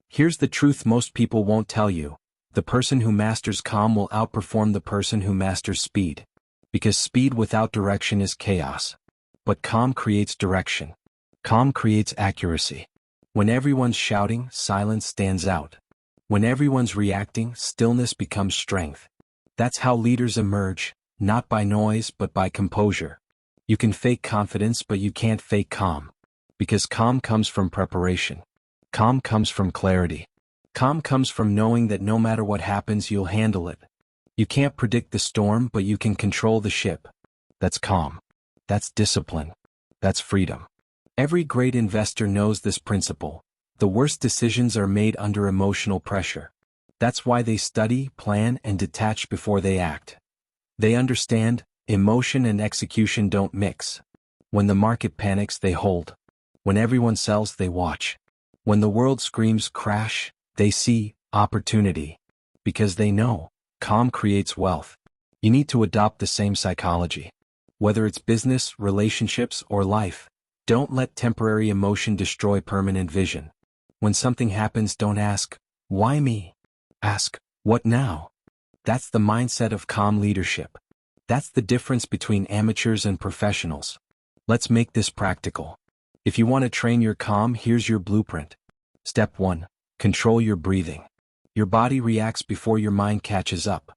Here's the truth most people won't tell you. The person who masters calm will outperform the person who masters speed. Because speed without direction is chaos. But calm creates direction. Calm creates accuracy. When everyone's shouting, silence stands out. When everyone's reacting, stillness becomes strength. That's how leaders emerge, not by noise but by composure. You can fake confidence but you can't fake calm. Because calm comes from preparation. Calm comes from clarity. Calm comes from knowing that no matter what happens you'll handle it. You can't predict the storm but you can control the ship. That's calm. That's discipline. That's freedom. Every great investor knows this principle. The worst decisions are made under emotional pressure. That's why they study, plan, and detach before they act. They understand, emotion and execution don't mix. When the market panics, they hold. When everyone sells, they watch. When the world screams crash, they see opportunity. Because they know, calm creates wealth. You need to adopt the same psychology. Whether it's business, relationships, or life, don't let temporary emotion destroy permanent vision. When something happens, don't ask, why me? Ask, what now? That's the mindset of calm leadership. That's the difference between amateurs and professionals. Let's make this practical. If you want to train your calm, here's your blueprint. Step 1. Control your breathing. Your body reacts before your mind catches up.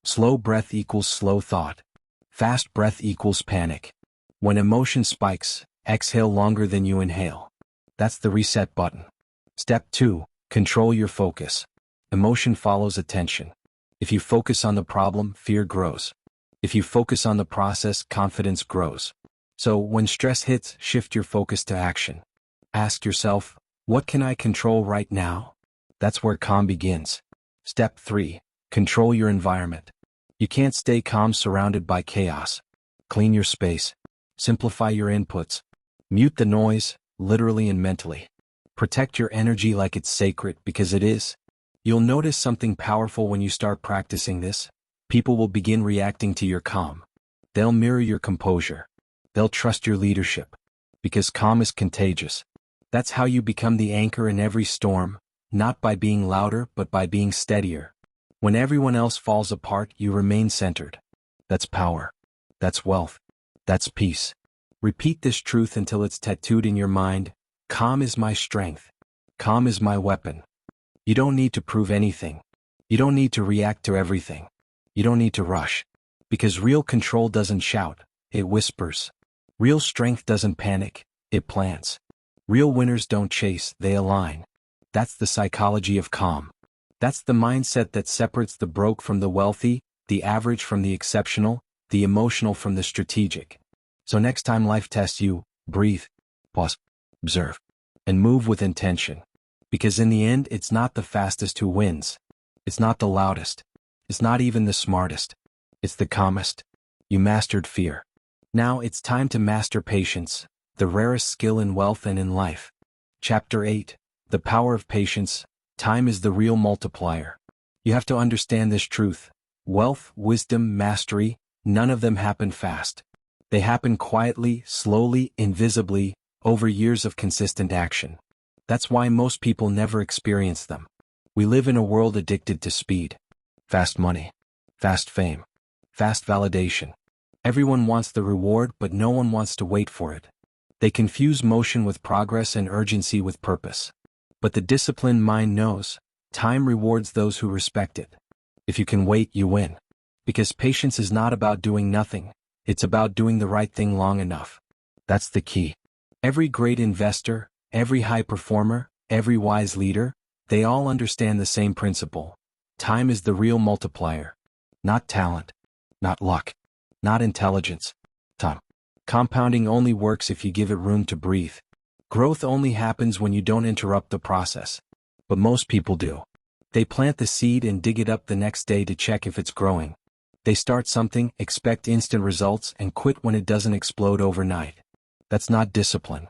Slow breath equals slow thought. Fast breath equals panic. When emotion spikes, exhale longer than you inhale. That's the reset button. Step 2. Control your focus. Emotion follows attention. If you focus on the problem, fear grows. If you focus on the process, confidence grows. So, when stress hits, shift your focus to action. Ask yourself, what can I control right now? That's where calm begins. Step 3. Control your environment. You can't stay calm surrounded by chaos. Clean your space. Simplify your inputs. Mute the noise, literally and mentally. Protect your energy like it's sacred, because it is. You'll notice something powerful when you start practicing this. People will begin reacting to your calm. They'll mirror your composure. They'll trust your leadership. Because calm is contagious. That's how you become the anchor in every storm, not by being louder but by being steadier. When everyone else falls apart, you remain centered. That's power. That's wealth. That's peace. Repeat this truth until it's tattooed in your mind. Calm is my strength. Calm is my weapon. You don't need to prove anything. You don't need to react to everything. You don't need to rush. Because real control doesn't shout, it whispers. Real strength doesn't panic, it plants. Real winners don't chase, they align. That's the psychology of calm. That's the mindset that separates the broke from the wealthy, the average from the exceptional, the emotional from the strategic. So next time life tests you, breathe, pause, observe, and move with intention. Because in the end, it's not the fastest who wins. It's not the loudest. It's not even the smartest. It's the calmest. You mastered fear. Now it's time to master patience, the rarest skill in wealth and in life. Chapter 8. The Power of Patience. Time is the real multiplier. You have to understand this truth. Wealth, wisdom, mastery, none of them happen fast. They happen quietly, slowly, invisibly, over years of consistent action. That's why most people never experience them. We live in a world addicted to speed. Fast money. Fast fame. Fast validation. Everyone wants the reward, but no one wants to wait for it. They confuse motion with progress and urgency with purpose. But the disciplined mind knows, time rewards those who respect it. If you can wait, you win. Because patience is not about doing nothing, it's about doing the right thing long enough. That's the key. Every great investor, every high performer, every wise leader, they all understand the same principle. Time is the real multiplier. Not talent. Not luck. Not intelligence. Time. Compounding only works if you give it room to breathe. Growth only happens when you don't interrupt the process. But most people do. They plant the seed and dig it up the next day to check if it's growing. They start something, expect instant results, and quit when it doesn't explode overnight. That's not discipline.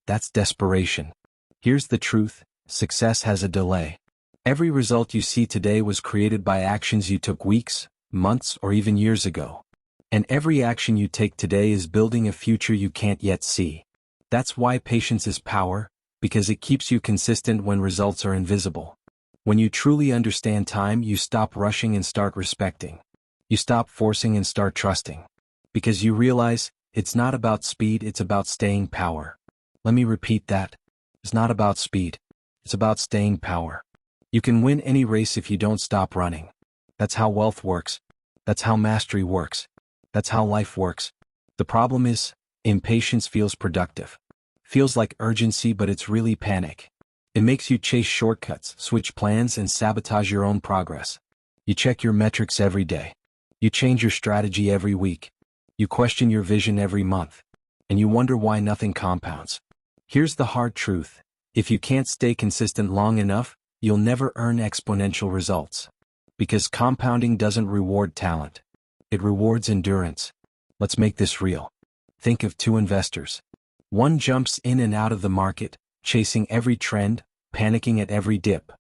That's desperation. Here's the truth: success has a delay. Every result you see today was created by actions you took weeks, months, or even years ago. And every action you take today is building a future you can't yet see. That's why patience is power, because it keeps you consistent when results are invisible. When you truly understand time, you stop rushing and start respecting. You stop forcing and start trusting. Because you realize, it's not about speed, it's about staying power. Let me repeat that. It's not about speed. It's about staying power. You can win any race if you don't stop running. That's how wealth works. That's how mastery works. That's how life works. The problem is, impatience feels productive. Feels like urgency, but it's really panic. It makes you chase shortcuts, switch plans, and sabotage your own progress. You check your metrics every day. You change your strategy every week. You question your vision every month. And you wonder why nothing compounds. Here's the hard truth: if you can't stay consistent long enough, you'll never earn exponential results. Because compounding doesn't reward talent. It rewards endurance. Let's make this real. Think of two investors. One jumps in and out of the market, chasing every trend, panicking at every dip.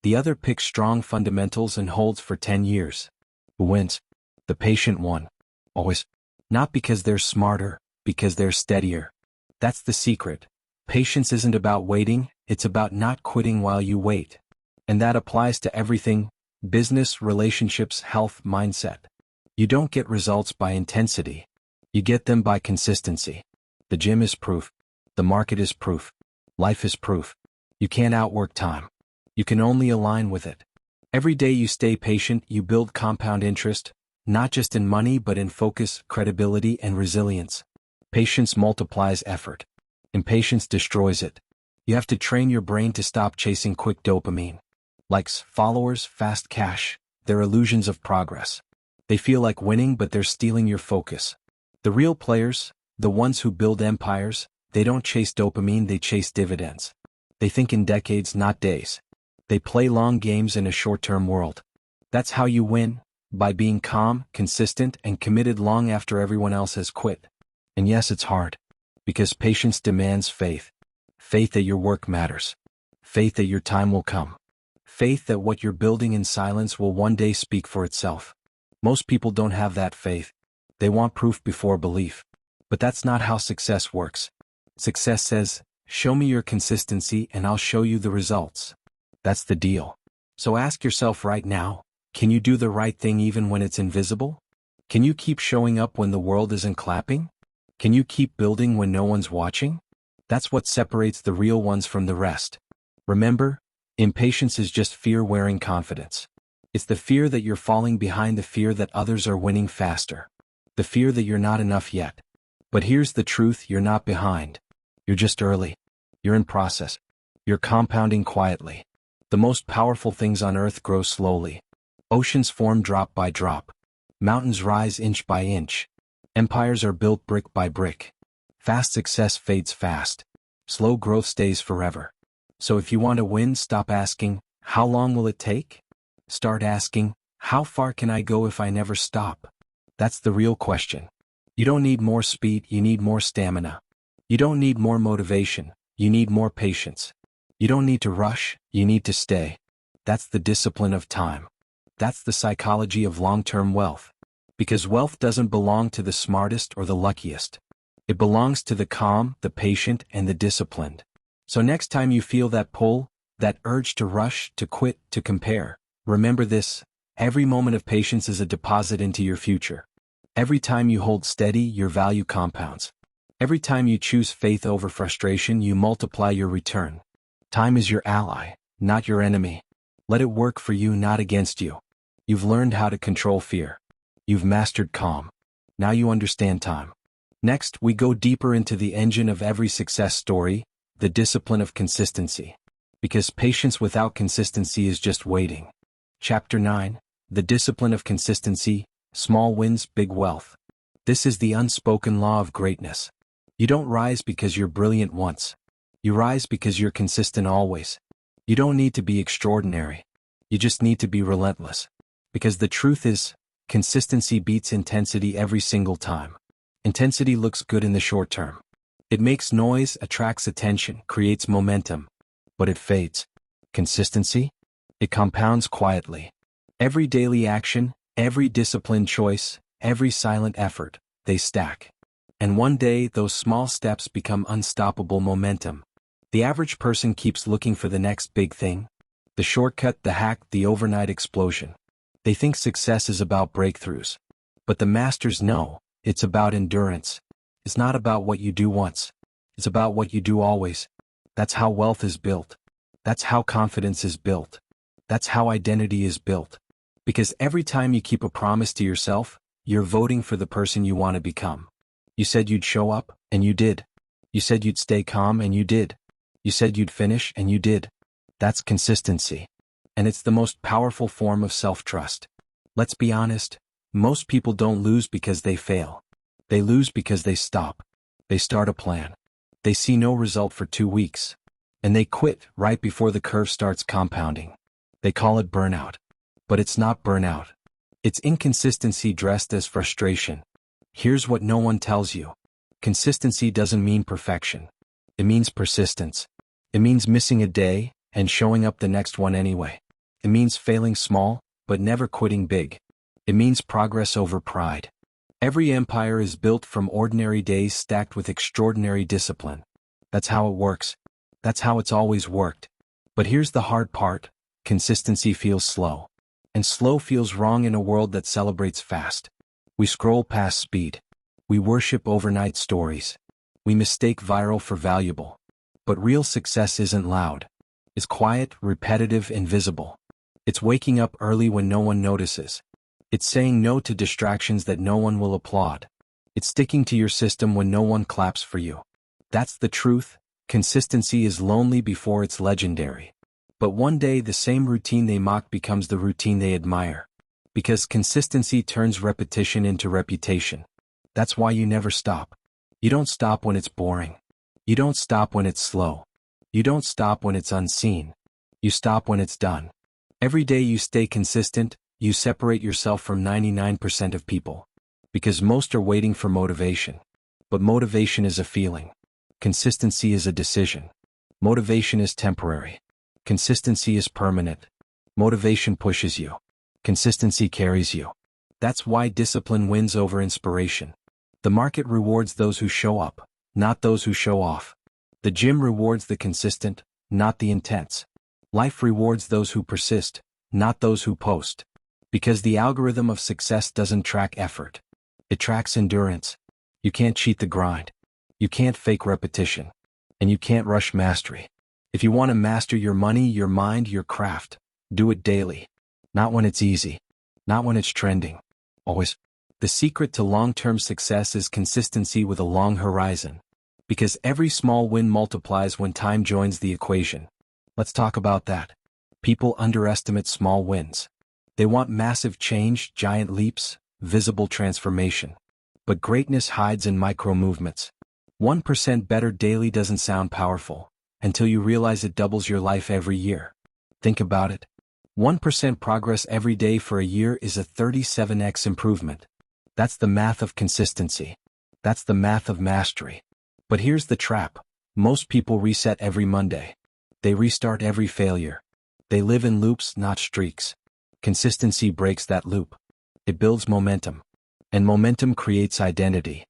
The other picks strong fundamentals and holds for 10 years. Who wins? The patient one. Always. Not because they're smarter, because they're steadier. That's the secret. Patience isn't about waiting, it's about not quitting while you wait. And that applies to everything: business, relationships, health, mindset. You don't get results by intensity. You get them by consistency. The gym is proof. The market is proof. Life is proof. You can't outwork time. You can only align with it. Every day you stay patient, you build compound interest, not just in money but in focus, credibility, and resilience. Patience multiplies effort. Impatience destroys it. You have to train your brain to stop chasing quick dopamine. Likes, followers, fast cash, they're illusions of progress. They feel like winning, but they're stealing your focus. The real players, the ones who build empires, they don't chase dopamine, they chase dividends. They think in decades, not days. They play long games in a short-term world. That's how you win, by being calm, consistent, and committed long after everyone else has quit. And yes, it's hard. Because patience demands faith. Faith that your work matters. Faith that your time will come. Faith that what you're building in silence will one day speak for itself. Most people don't have that faith. They want proof before belief. But that's not how success works. Success says, show me your consistency and I'll show you the results. That's the deal. So ask yourself right now, can you do the right thing even when it's invisible? Can you keep showing up when the world isn't clapping? Can you keep building when no one's watching? That's what separates the real ones from the rest. Remember, impatience is just fear wearing confidence. It's the fear that you're falling behind, the fear that others are winning faster. The fear that you're not enough yet. But here's the truth: you're not behind. You're just early. You're in process. You're compounding quietly. The most powerful things on earth grow slowly. Oceans form drop by drop. Mountains rise inch by inch. Empires are built brick by brick. Fast success fades fast. Slow growth stays forever. So if you want to win, stop asking, how long will it take? Start asking, how far can I go if I never stop? That's the real question. You don't need more speed, you need more stamina. You don't need more motivation, you need more patience. You don't need to rush, you need to stay. That's the discipline of time. That's the psychology of long-term wealth. Because wealth doesn't belong to the smartest or the luckiest. It belongs to the calm, the patient, and the disciplined. So next time you feel that pull, that urge to rush, to quit, to compare, remember this: every moment of patience is a deposit into your future. Every time you hold steady, your value compounds. Every time you choose faith over frustration, you multiply your return. Time is your ally, not your enemy. Let it work for you, not against you. You've learned how to control fear. You've mastered calm. Now you understand time. Next, we go deeper into the engine of every success story, the discipline of consistency. Because patience without consistency is just waiting. Chapter 9, The Discipline of Consistency, Small Wins, Big Wealth. This is the unspoken law of greatness. You don't rise because you're brilliant once. You rise because you're consistent always. You don't need to be extraordinary. You just need to be relentless. Because the truth is, consistency beats intensity every single time. Intensity looks good in the short term. It makes noise, attracts attention, creates momentum. But it fades. Consistency? It compounds quietly. Every daily action, every disciplined choice, every silent effort, they stack. And one day, those small steps become unstoppable momentum. The average person keeps looking for the next big thing. The shortcut, the hack, the overnight explosion. They think success is about breakthroughs. But the masters know, it's about endurance. It's not about what you do once. It's about what you do always. That's how wealth is built. That's how confidence is built. That's how identity is built. Because every time you keep a promise to yourself, you're voting for the person you want to become. You said you'd show up, and you did. You said you'd stay calm, and you did. You said you'd finish, and you did. That's consistency. And it's the most powerful form of self-trust. Let's be honest, most people don't lose because they fail. They lose because they stop. They start a plan. They see no result for 2 weeks. And they quit right before the curve starts compounding. They call it burnout. But it's not burnout. It's inconsistency dressed as frustration. Here's what no one tells you. Consistency doesn't mean perfection. It means persistence. It means missing a day and showing up the next one anyway. It means failing small, but never quitting big. It means progress over pride. Every empire is built from ordinary days stacked with extraordinary discipline. That's how it works. That's how it's always worked. But here's the hard part. Consistency feels slow. And slow feels wrong in a world that celebrates fast. We scroll past speed. We worship overnight stories. We mistake viral for valuable. But real success isn't loud. It's quiet, repetitive, invisible. It's waking up early when no one notices. It's saying no to distractions that no one will applaud. It's sticking to your system when no one claps for you. That's the truth. Consistency is lonely before it's legendary. But one day the same routine they mock becomes the routine they admire. Because consistency turns repetition into reputation. That's why you never stop. You don't stop when it's boring. You don't stop when it's slow. You don't stop when it's unseen. You stop when it's done. Every day you stay consistent, you separate yourself from 99% of people. Because most are waiting for motivation. But motivation is a feeling. Consistency is a decision. Motivation is temporary. Consistency is permanent. Motivation pushes you. Consistency carries you. That's why discipline wins over inspiration. The market rewards those who show up, not those who show off. The gym rewards the consistent, not the intense. Life rewards those who persist, not those who post. Because the algorithm of success doesn't track effort. It tracks endurance. You can't cheat the grind. You can't fake repetition. And you can't rush mastery. If you want to master your money, your mind, your craft, do it daily. Not when it's easy. Not when it's trending. Always. The secret to long-term success is consistency with a long horizon. Because every small win multiplies when time joins the equation. Let's talk about that. People underestimate small wins. They want massive change, giant leaps, visible transformation. But greatness hides in micro movements. 1% better daily doesn't sound powerful, until you realize it doubles your life every year. Think about it. 1% progress every day for a year is a 37x improvement. That's the math of consistency. That's the math of mastery. But here's the trap. Most people reset every Monday. They restart every failure. They live in loops, not streaks. Consistency breaks that loop. It builds momentum. And momentum creates identity.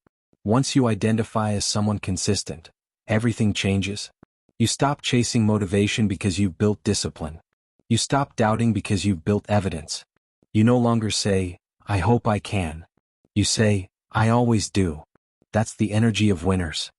Once you identify as someone consistent, everything changes. You stop chasing motivation because you've built discipline. You stop doubting because you've built evidence. You no longer say, I hope I can. You say, I always do. That's the energy of winners.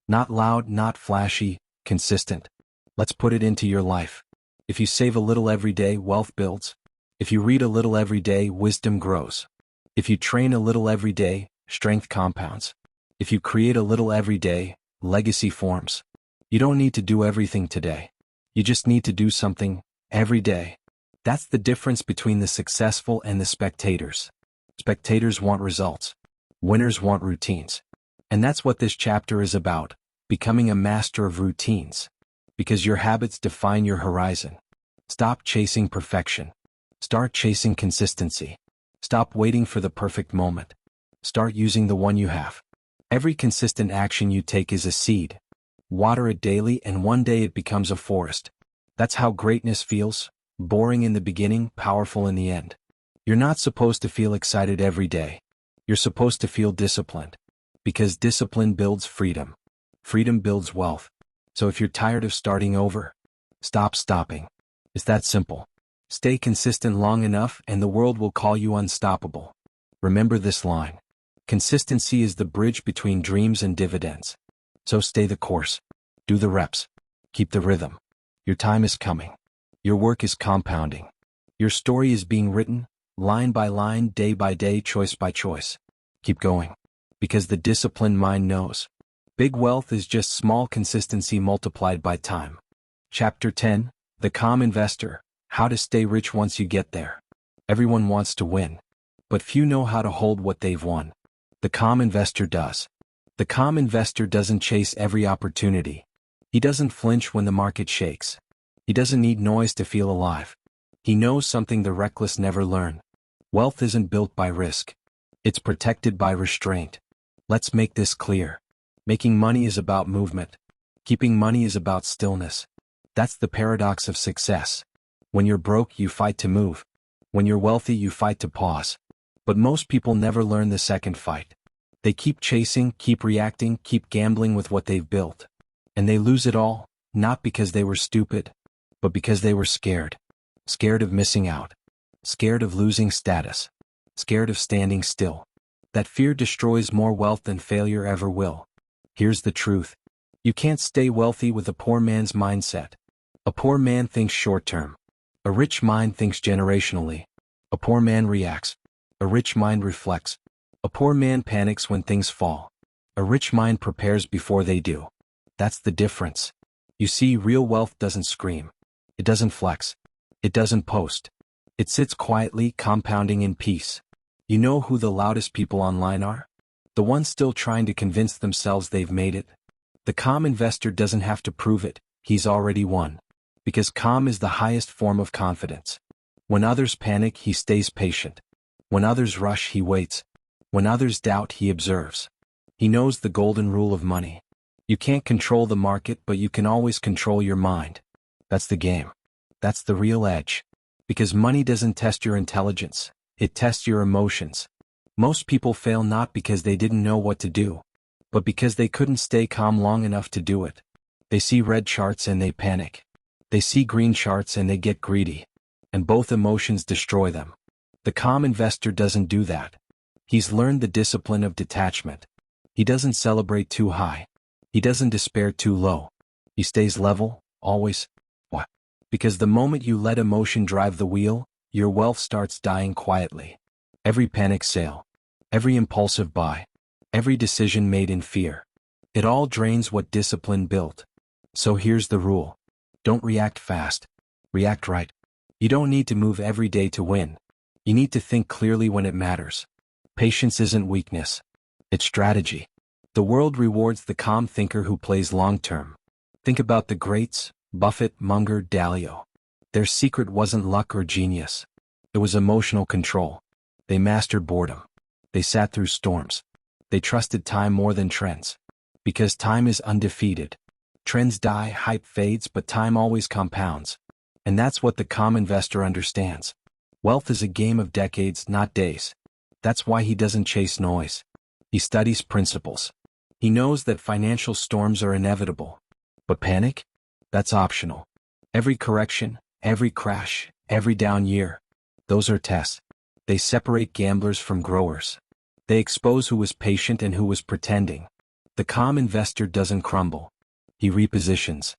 Not loud, not flashy, consistent. Let's put it into your life. If you save a little every day, wealth builds. If you read a little every day, wisdom grows. If you train a little every day, strength compounds. If you create a little every day, legacy forms. You don't need to do everything today. You just need to do something every day. That's the difference between the successful and the spectators. Spectators want results. Winners want routines. And that's what this chapter is about. becoming a master of routines. Because your habits define your horizon. Stop chasing perfection. Start chasing consistency. Stop waiting for the perfect moment. Start using the one you have. Every consistent action you take is a seed. Water it daily and one day it becomes a forest. That's how greatness feels, boring in the beginning, powerful in the end. You're not supposed to feel excited every day. You're supposed to feel disciplined. Because discipline builds freedom. Freedom builds wealth. So if you're tired of starting over, stop stopping. It's that simple. Stay consistent long enough and the world will call you unstoppable. Remember this line. Consistency is the bridge between dreams and dividends. So stay the course. Do the reps. Keep the rhythm. Your time is coming. Your work is compounding. Your story is being written, line by line, day by day, choice by choice. Keep going. Because the disciplined mind knows. Big wealth is just small consistency multiplied by time. Chapter 10, The Calm Investor, How to Stay Rich Once You Get There. Everyone wants to win. But few know how to hold what they've won. The calm investor does. The calm investor doesn't chase every opportunity. He doesn't flinch when the market shakes. He doesn't need noise to feel alive. He knows something the reckless never learn. Wealth isn't built by risk. It's protected by restraint. Let's make this clear. Making money is about movement. Keeping money is about stillness. That's the paradox of success. When you're broke, you fight to move. When you're wealthy, you fight to pause. But most people never learn the second fight. They keep chasing, keep reacting, keep gambling with what they've built. And they lose it all, not because they were stupid, but because they were scared. Scared of missing out. Scared of losing status. Scared of standing still. That fear destroys more wealth than failure ever will. Here's the truth. You can't stay wealthy with a poor man's mindset. A poor man thinks short-term. A rich mind thinks generationally. A poor man reacts. A rich mind reflects. A poor man panics when things fall. A rich mind prepares before they do. That's the difference. You see, real wealth doesn't scream. It doesn't flex. It doesn't post. It sits quietly, compounding in peace. You know who the loudest people online are? The ones still trying to convince themselves they've made it. The calm investor doesn't have to prove it, he's already won. Because calm is the highest form of confidence. When others panic, he stays patient. When others rush, he waits. When others doubt, he observes. He knows the golden rule of money. You can't control the market, but you can always control your mind. That's the game. That's the real edge. Because money doesn't test your intelligence, it tests your emotions. Most people fail not because they didn't know what to do, but because they couldn't stay calm long enough to do it. They see red charts and they panic. They see green charts and they get greedy. And both emotions destroy them. The calm investor doesn't do that. He's learned the discipline of detachment. He doesn't celebrate too high. He doesn't despair too low. He stays level, always. Why? Because the moment you let emotion drive the wheel, your wealth starts dying quietly. Every panic sale, every impulsive buy, every decision made in fear. It all drains what discipline built. So here's the rule. Don't react fast. React right. You don't need to move every day to win. You need to think clearly when it matters. Patience isn't weakness. It's strategy. The world rewards the calm thinker who plays long-term. Think about the greats, Buffett, Munger, Dalio. Their secret wasn't luck or genius. It was emotional control. They mastered boredom. They sat through storms. They trusted time more than trends. Because time is undefeated. Trends die, hype fades, but time always compounds. And that's what the calm investor understands. Wealth is a game of decades, not days. That's why he doesn't chase noise. He studies principles. He knows that financial storms are inevitable. But panic? That's optional. Every correction, every crash, every down year, those are tests. They separate gamblers from growers. They expose who was patient and who was pretending. The calm investor doesn't crumble. He repositions.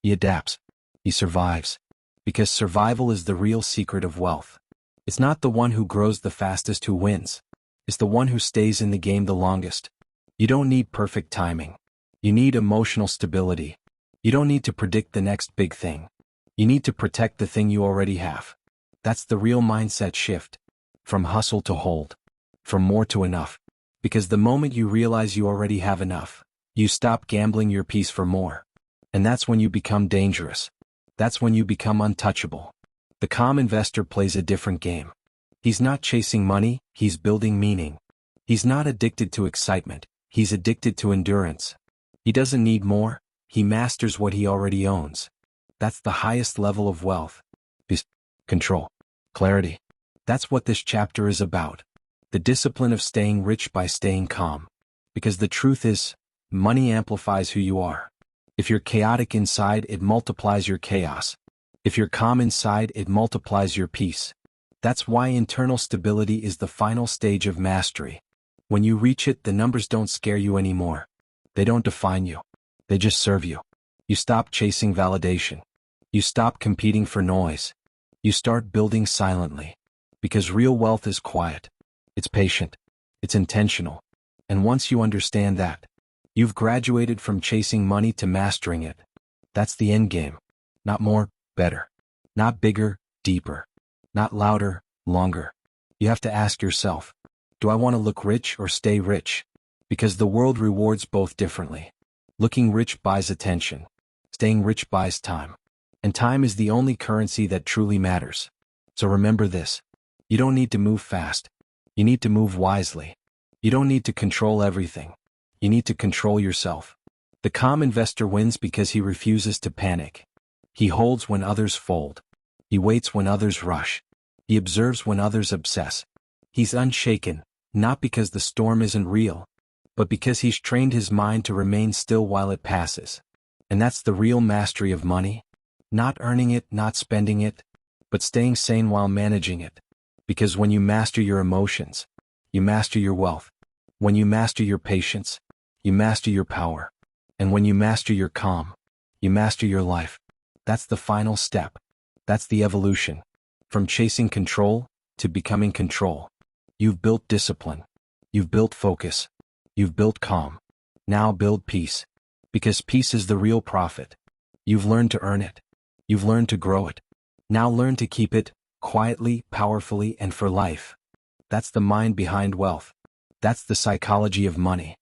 He adapts. He survives. Because survival is the real secret of wealth. It's not the one who grows the fastest who wins. It's the one who stays in the game the longest. You don't need perfect timing. You need emotional stability. You don't need to predict the next big thing. You need to protect the thing you already have. That's the real mindset shift. From hustle to hold. From more to enough. Because the moment you realize you already have enough, You stop gambling your peace for more. And that's when you become dangerous. That's when you become untouchable. The calm investor plays a different game. He's not chasing money, he's building meaning. He's not addicted to excitement, he's addicted to endurance. He doesn't need more, he masters what he already owns. That's the highest level of wealth. Peace, control, clarity. That's what this chapter is about. The discipline of staying rich by staying calm. Because the truth is, money amplifies who you are. If you're chaotic inside, it multiplies your chaos. If you're calm inside, it multiplies your peace. That's why internal stability is the final stage of mastery. When you reach it, the numbers don't scare you anymore. They don't define you. They just serve you. You stop chasing validation. You stop competing for noise. You start building silently. Because real wealth is quiet. It's patient. It's intentional. And once you understand that, you've graduated from chasing money to mastering it. That's the end game. Not more, better. Not bigger, deeper. Not louder, longer. You have to ask yourself, do I want to look rich or stay rich? Because the world rewards both differently. Looking rich buys attention. Staying rich buys time. And time is the only currency that truly matters. So remember this. You don't need to move fast. You need to move wisely. You don't need to control everything. You need to control yourself. The calm investor wins because he refuses to panic. He holds when others fold. He waits when others rush. He observes when others obsess. He's unshaken, not because the storm isn't real, but because he's trained his mind to remain still while it passes. And that's the real mastery of money. Not earning it, not spending it, but staying sane while managing it. Because when you master your emotions, you master your wealth. When you master your patience, you master your power. And when you master your calm, you master your life. That's the final step. That's the evolution. From chasing control to becoming control. You've built discipline. You've built focus. You've built calm. Now build peace. Because peace is the real profit. You've learned to earn it. You've learned to grow it. Now learn to keep it, quietly, powerfully, and for life. That's the mind behind wealth. That's the psychology of money.